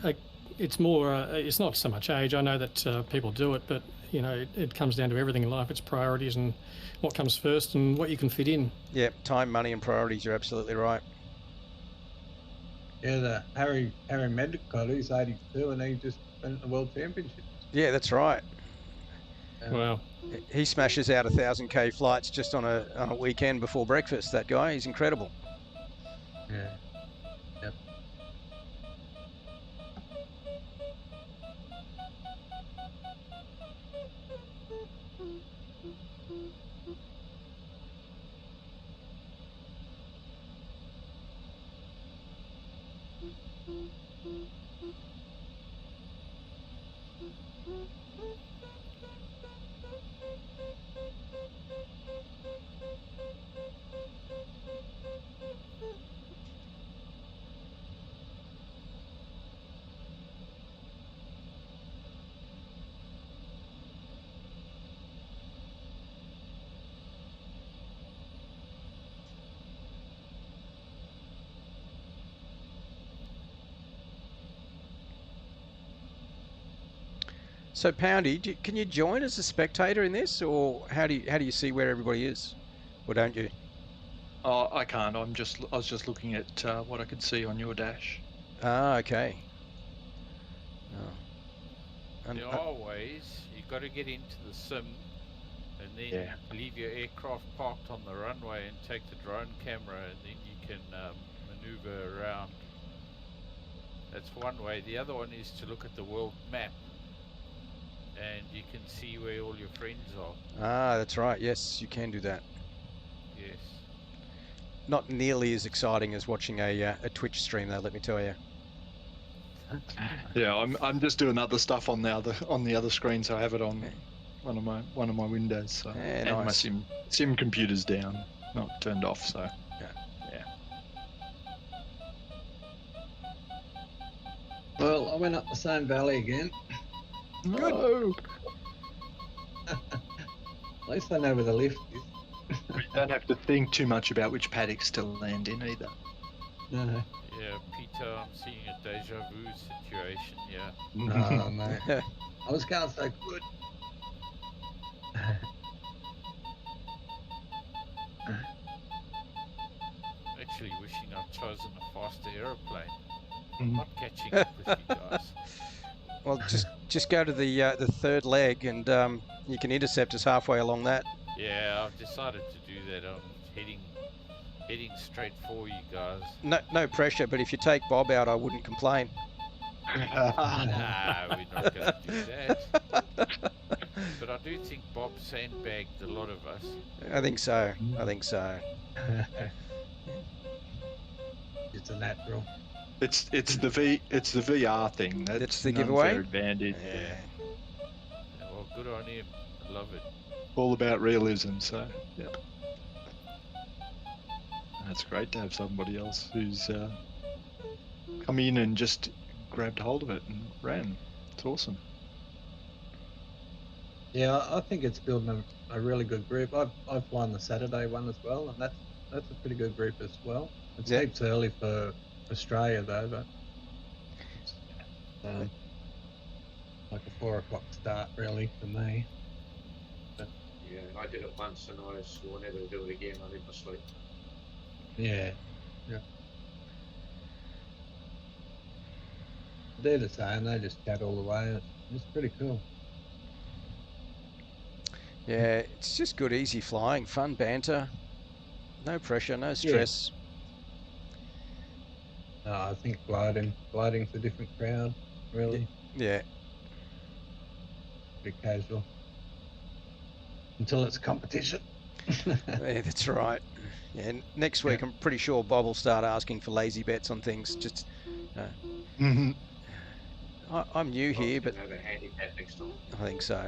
it's more, it's not so much age. I know that people do it, but you know, it comes down to everything in life. It's priorities and what comes first and what you can fit in. Yeah, time, money and priorities, you're absolutely right. Yeah, the Harry Medcott, he's 82 and he just went to the World Championship. Yeah, that's right. Wow. He smashes out 1,000k flights just on a weekend before breakfast. That guy, he's incredible. Yeah. Yep. So Poundy, can you join as a spectator in this, or how do you see where everybody is, or don't you? Oh, I can't. I was just looking at what I could see on your dash. Ah, okay. Oh. There are ways. You've got to get into the sim and then leave your aircraft parked on the runway and take the drone camera, and then you can maneuver around. That's one way. The other one is to look at the world map, and you can see where all your friends are. Ah, that's right. Yes, you can do that. Yes. Not nearly as exciting as watching a Twitch stream, though. Let me tell you. Yeah, I'm just doing other stuff on the other screen, so I have it on one of my windows. So and nice. my sim computer's down, not turned off. So yeah. Well, I went up the same valley again. No. At least I know where the lift is. You don't have to think too much about which paddocks to land in either. No. Yeah, Peter, I'm seeing a deja vu situation here. Oh, mate. I was going so good. Actually wishing I'd chosen a faster aeroplane. Not catching up with you guys. Well, just go to the third leg, and you can intercept us halfway along that. Yeah, I've decided to do that. I'm heading straight for you guys. No pressure, but if you take Bob out, I wouldn't complain. Nah, we're not going to do that. But I do think Bob sandbagged a lot of us. I think so. It's a natural. It's the VR thing. That's the an giveaway. unfair advantage. Yeah. Well, good on him. I love it. All about realism. So yeah. That's great to have somebody else who's come in and just grabbed hold of it and ran. It's awesome. Yeah, I think it's building a really good group. I've flown the Saturday one as well, and that's a pretty good group as well. It's heaps early for Australia though, but it's like a 4 o'clock start really for me. But, yeah, I did it once and I swore never to do it again. I didn't sleep. Yeah. They're the same. They just chat all the way. It's pretty cool. Yeah, it's just good, easy flying, fun banter, no pressure, no stress. I think gliding's a different crowd, really. Yeah. Pretty casual. Until it's competition. Yeah, that's right. Yeah, next week I'm pretty sure Bob will start asking for lazy bets on things. Just, I'm new here, but have a handicap next time. I think so.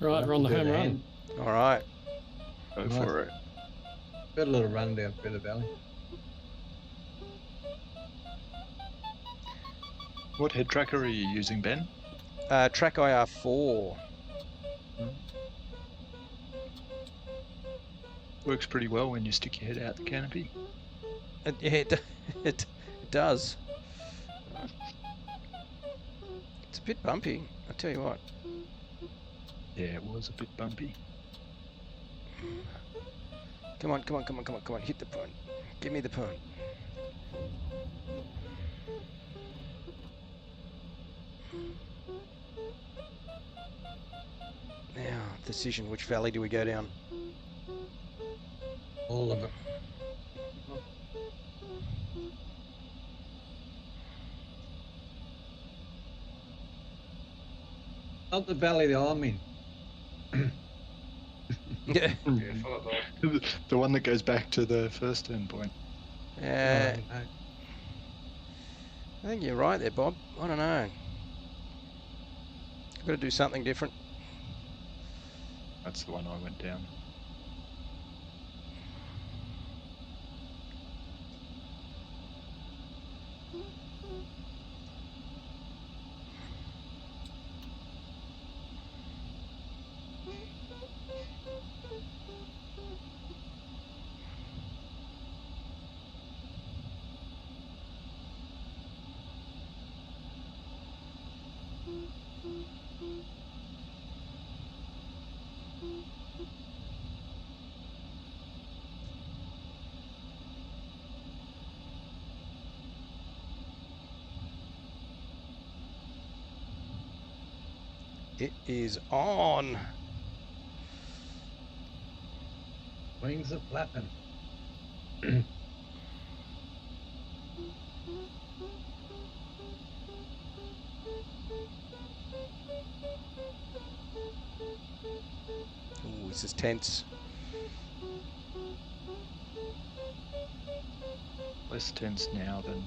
Right, we're on the home run. All right. Go for it. Got a little run down through the valley. What head tracker are you using, Ben? Track IR4. Works pretty well when you stick your head out the canopy. It does. It's a bit bumpy, I tell you what. Yeah, it was a bit bumpy. Come on, hit the point. Give me the point. Now, decision, which valley do we go down? All of it. Not the valley that I'm in. Yeah. The one that goes back to the first turn point. Yeah. I think you're right there, Bob. I don't know. Got to do something different. That's the one I went down. It is on. Wings are flapping. Ooh, this is tense. Less tense now than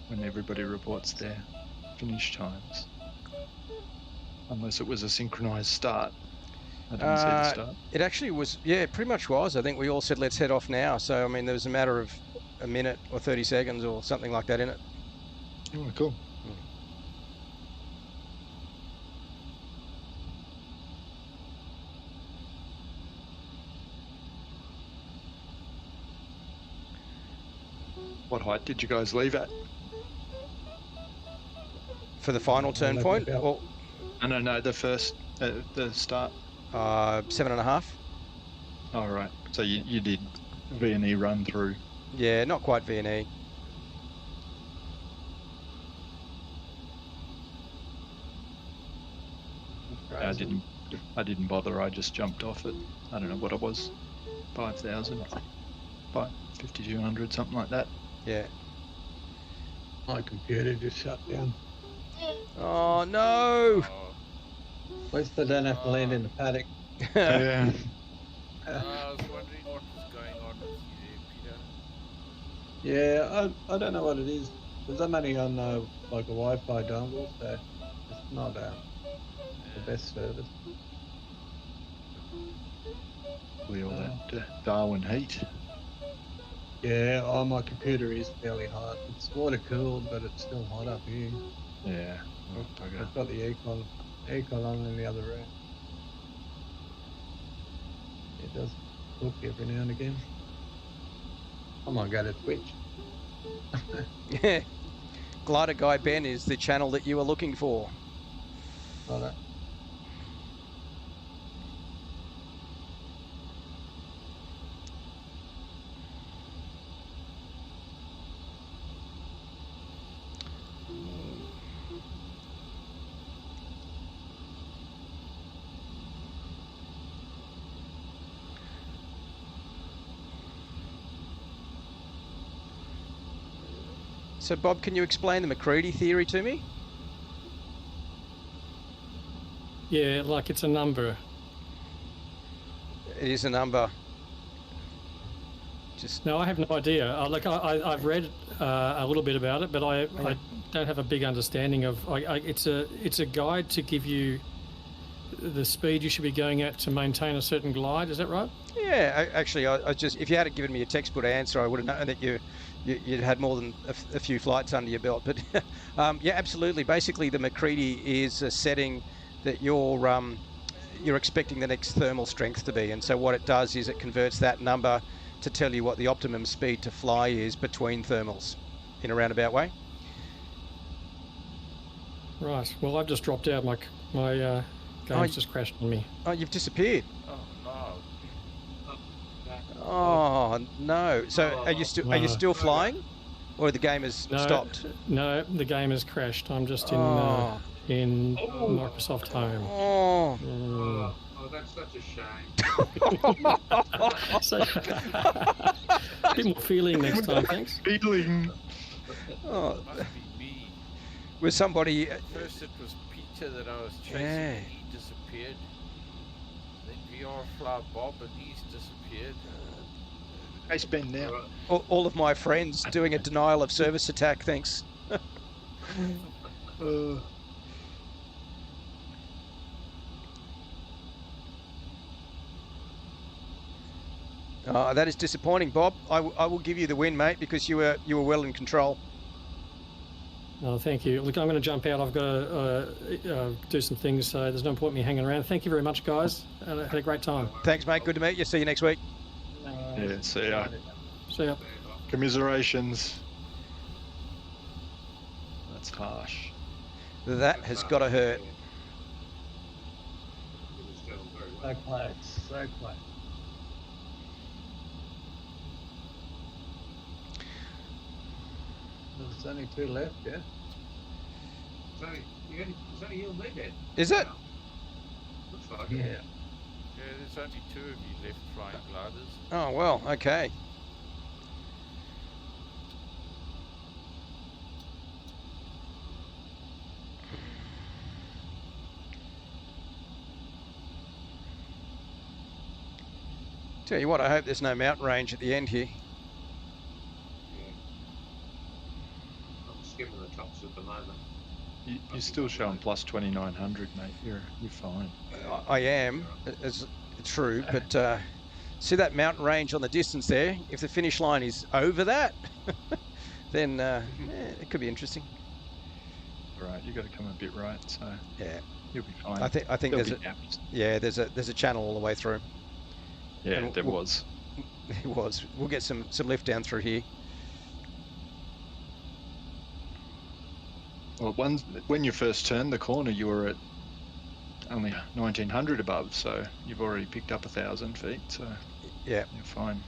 when everybody reports their finish times. Unless it was a synchronized start. I didn't see the start. It actually was, yeah, it pretty much was. I think we all said, let's head off now. So, I mean, there was a matter of a minute or 30 seconds or something like that in it. Oh, cool. What height did you guys leave at? For the final turn point? Well, No, the first, the start. 7.5. Oh, right. So you did V&E run through. Yeah, not quite V&E. I didn't bother. I just jumped off it. I don't know what it was. 5,000, 5,200, something like that. Yeah. My computer just shut down. Oh, no. At least I don't have to land in the paddock. Yeah. I was wondering what was going on with you there, Peter. Yeah, I don't know what it is. Because I'm only on like a Wi-Fi dongle, so it's not the best service. Probably all that Darwin heat. Yeah, my computer is fairly hot. It's water cooled, but it's still hot up here. Yeah. I've got the aircon on in the other room. It does cook every now and again. I might go to Twitch. Yeah. Glider Guy Ben is the channel that you were looking for. Right. So, Bob, can you explain the McCready theory to me? Yeah, like it's a number. It is a number. No, I have no idea. I've read a little bit about it, but I don't have a big understanding of. It's a guide to give you the speed you should be going at to maintain a certain glide. Is that right? Yeah, actually, I just, if you had given me a textbook answer, I would have known that you'd had more than a few flights under your belt. But yeah, absolutely. Basically, the McCready is a setting that you're expecting the next thermal strength to be, and so what it does is it converts that number to tell you what the optimum speed to fly is between thermals in a roundabout way. Right. Well, I've just dropped out. My game's just crashed on me. Oh, you've disappeared. Oh no. Oh no. So are you still flying, or the game has stopped? No, the game has crashed. I'm just in Microsoft Home. Oh, that's such a shame. A bit more feeling next time, thanks. Feeling. Oh, It must be me. with somebody. At first it was Peter that I was chasing, Yeah. and he disappeared. Then VR Fly Bob, and he's disappeared. Hey, spend now. All of my friends doing a denial of service attack. Thanks. That is disappointing, Bob. I will give you the win, mate, because you were well in control. Oh, thank you. Look, I'm going to jump out. I've got to do some things, so there's no point in me hanging around. Thank you very much, guys. I had a great time. Thanks, mate. Good to meet you. See you next week. Yeah, see ya. See ya. Commiserations. That's harsh. That has got to hurt. So close, so close. There's only two left, yeah? It's only you and me then. Is it? Looks like Yeah. it. Yeah, there's only 2 of you left flying gliders. Oh, well, okay. Tell you what, I hope there's no mountain range at the end here. Yeah. I'm skimming the tops at the moment. You're still showing plus 2900, mate. You're fine. I am, it's true, but see that mountain range on the distance there? If the finish line is over that, then it could be interesting. Right, you got to come a bit right, so Yeah, you'll be fine. I think There'll there's be gaps. there's a channel all the way through. Yeah, and there was. It was. We'll get some lift down through here. Well, when you first turned the corner, you were at only 1900 above, so you've already picked up 1,000 feet, so Yeah, you're fine.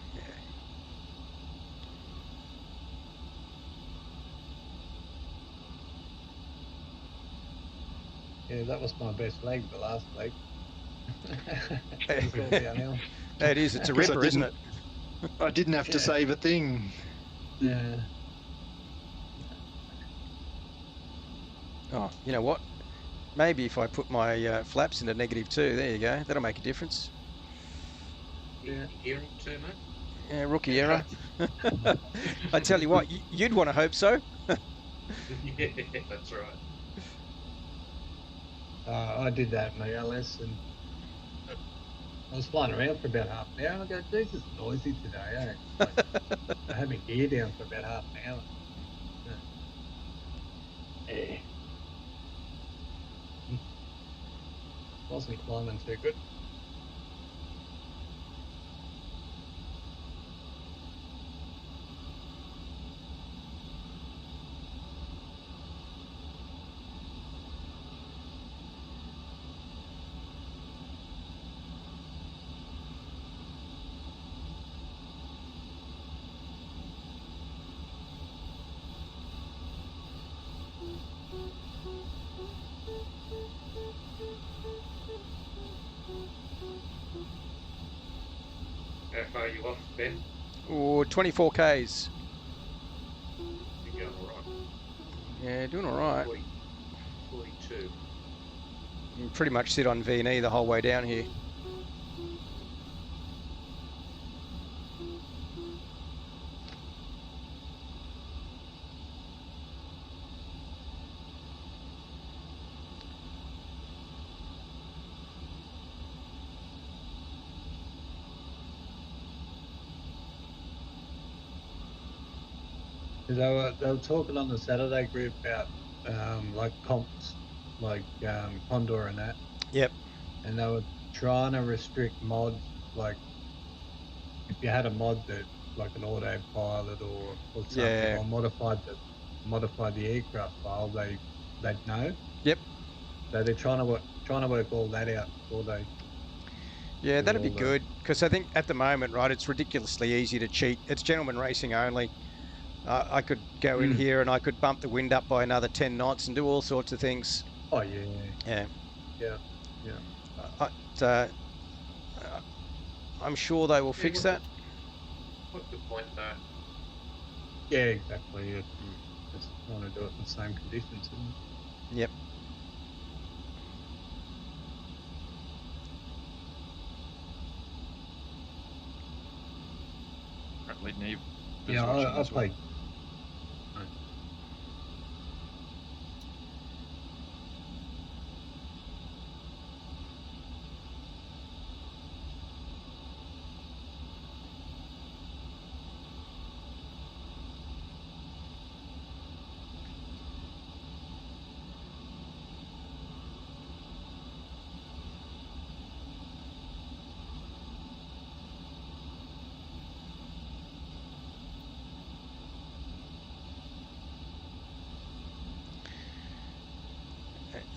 Yeah, that was my best leg the last leg. It It's all downhill. it is. It's a Because I ripper, isn't it? I didn't have to Yeah. save a thing. Yeah. Oh, you know what? Maybe if I put my flaps into -2, there you go. That'll make a difference. Yeah. Hearing too, mate? Yeah, rookie error. I tell you what, you'd want to hope so. Yeah, that's right. I did that in my LS, and I was flying around for about half an hour, and I go, "Geez, it's noisy today, eh?" Like, I had my gear down for about half an hour. Yeah. Wasn't climbing too good. How far are you off, Ben? Or 24 Ks. You're going all right. Yeah, doing all right. 42. You pretty much sit on V&E the whole way down here. They were talking on the Saturday group about like comps, like Condor and that. Yep. And they were trying to restrict mods, like if you had a mod that like an autopilot or something, Yeah. or modified the aircraft file, they'd know. Yep. So they're trying to work all that out before they. Yeah, do that'd be all the- good, because I think at the moment, right, it's ridiculously easy to cheat. It's gentleman racing only. I could go in here and I could bump the wind up by another 10 knots and do all sorts of things. Oh yeah. Yeah. Yeah. But, I'm sure they will fix that. What's the point, though? Yeah, exactly. You just want to do it in the same conditions. Isn't it? Yep. Apparently, Neve. Yeah, I played.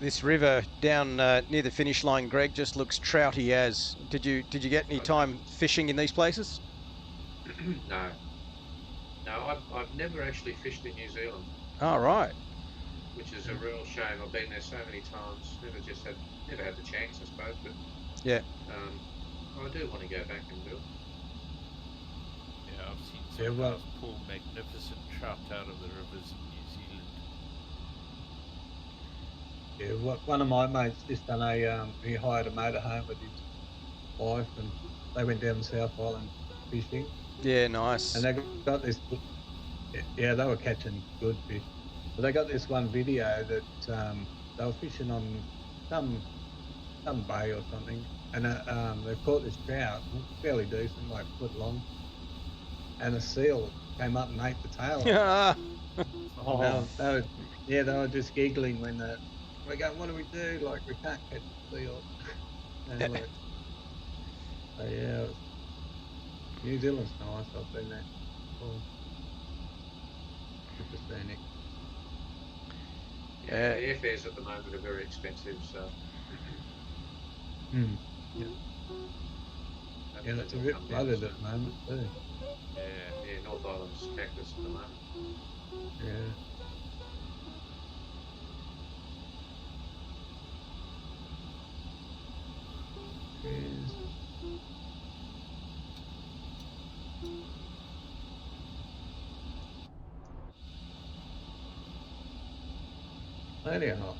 This river down near the finish line, Greg, just looks trouty as. Did you get any time fishing in these places? No. No, I've never actually fished in New Zealand. Oh, right. which is a real shame. I've been there so many times, never had the chance, I suppose. But yeah, I do want to go back and do it. Yeah, I've seen some guys pull magnificent trout out of the rivers in New Zealand. Yeah, one of my mates just done he hired a motorhome with his wife, and they went down the South Island fishing. Yeah, nice. And they got this. Yeah, they were catching good fish. But they got this one video that they were fishing on some bay or something, and they caught this trout, fairly decent, like foot long, and a seal came up and ate the tail. They were just giggling when we're going, what do we do? Like, we can't catch the seal. And like, so yeah, New Zealand's nice. I've been there before. Super scenic. Yeah, the airfares at the moment are very expensive, so. Yeah, that's a bit flooded at the moment too. Yeah, North Island's cactus at the moment. Yeah. Yes. Anyhow.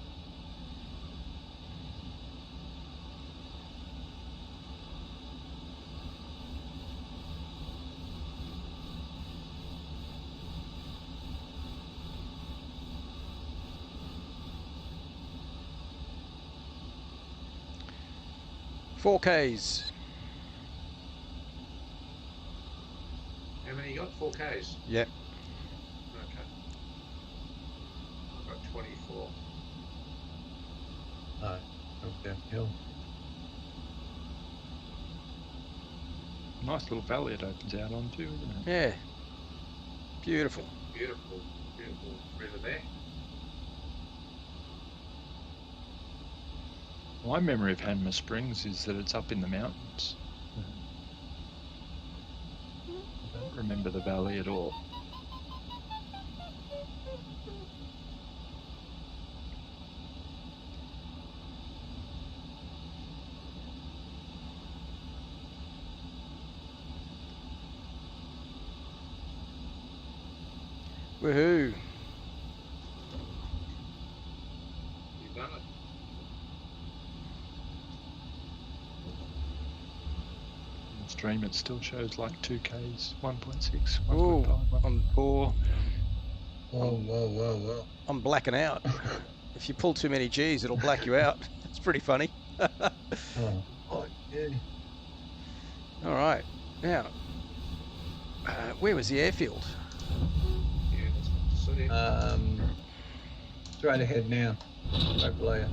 Four Ks. How many you got? 4Ks? Yep. Okay. I've got 24. Up downhill. Nice little valley it opens out onto, isn't it? Yeah. Beautiful. Beautiful river there. My memory of Hanmer Springs is that it's up in the mountains. I don't remember the valley at all. Woohoo. You've done it. In the stream it still shows like 2Ks, 1.6, Ooh, 1.5, 1.4. Whoa. I'm blacking out. If you pull too many Gs, it'll black you out. It's pretty funny. Oh, yeah. All right. Now, where was the airfield? Yeah, that's good to see. Straight ahead now. Right below you.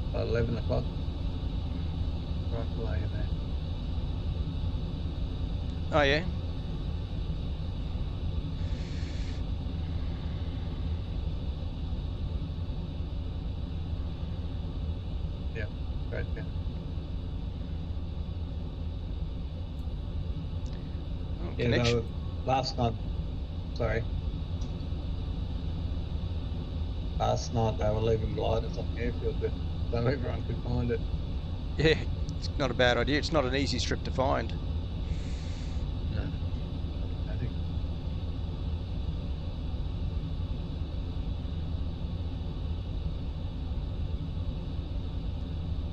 About 11 o'clock. Right below you there. Oh, yeah? Yeah, right there. Oh, Yeah, connection. no, last night they were leaving gliders on the airfield, but so everyone could find it. Yeah, it's not a bad idea. It's not an easy strip to find. No. I think.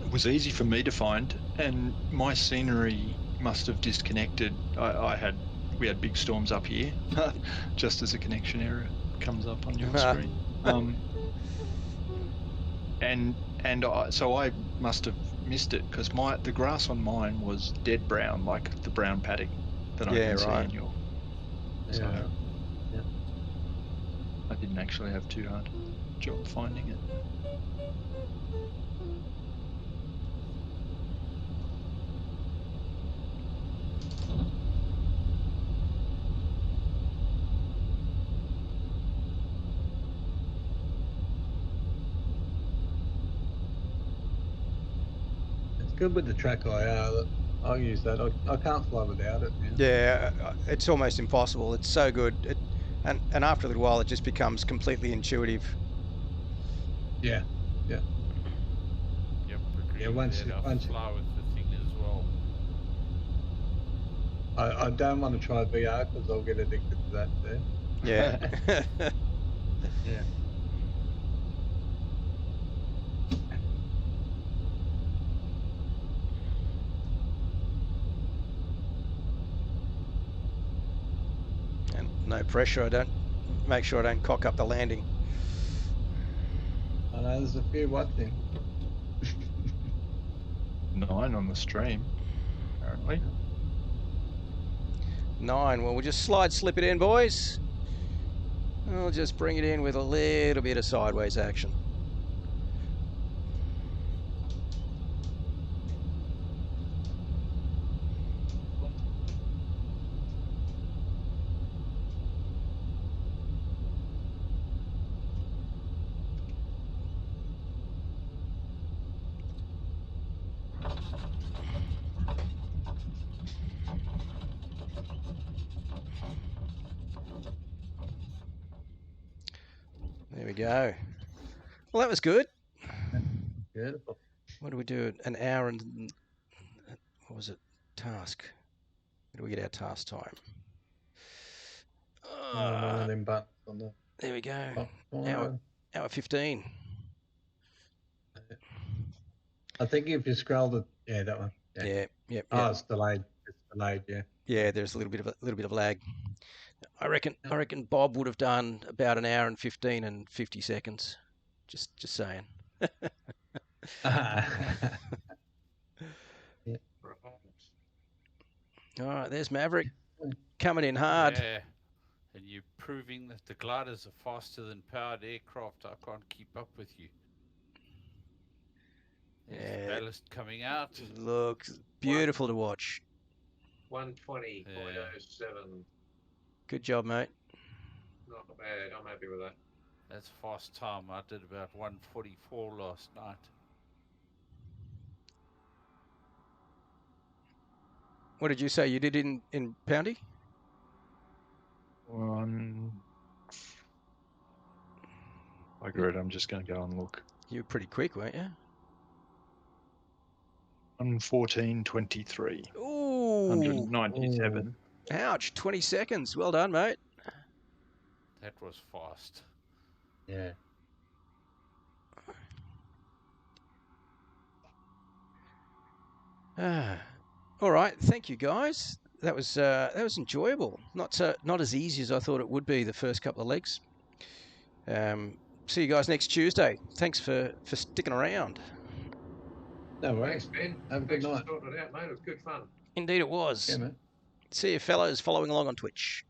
It was easy for me to find, and my scenery must have disconnected. We had big storms up here, just as a connection error comes up on your screen. So I must have missed it because the grass on mine was dead brown, like the brown paddock that I can see in your. So Yeah. I didn't actually have too hard a job finding it. It's good with the track IR. I'll use that. I can't fly without it. Yeah, it's almost impossible. It's so good. And after a little while, it just becomes completely intuitive. Yeah. Yep. Yeah, once you fly with the thing as well. I don't want to try VR because I'll get addicted to that too. Yeah. Yeah. And no pressure. I don't make sure I don't cock up the landing. I know there's a few watching. 9 on the stream, apparently. 9. Well, we'll just slip it in, boys. I'll just bring it in with a little bit of sideways action. There we go. Well, that was good. Beautiful. What do we do? An hour and... What was it? Task. Where do we get our task time? One of them buttons on the... There we go. Hour 15. I think if you scroll the... Yeah, that one. Yeah. Oh, it's delayed. It's delayed, yeah. Yeah, there's a little bit of lag. I reckon Bob would have done about an hour and 15 and 50 seconds. Just saying. Yeah. All right, there's Maverick coming in hard. Yeah, and you're proving that the gliders are faster than powered aircraft. I can't keep up with you. There's ballast coming out. Look, beautiful to watch. 120.07. Good job, mate. Not bad. I'm happy with that. That's fast time. I did about 1:44 last night. What did you say you did in Poundy? I'm just going to go and look. You were pretty quick, weren't you? 1:14.23. Ooh. 197. Ouch, 20 seconds. Well done, mate. That was fast. Yeah. All right, thank you guys. That was enjoyable. Not as easy as I thought it would be the first couple of legs. See you guys next Tuesday. Thanks for sticking around. No worries. Thanks, Ben. Have a good night. Sorting it out, mate. It was good fun. Indeed it was. Yeah, mate. See you fellows following along on Twitch.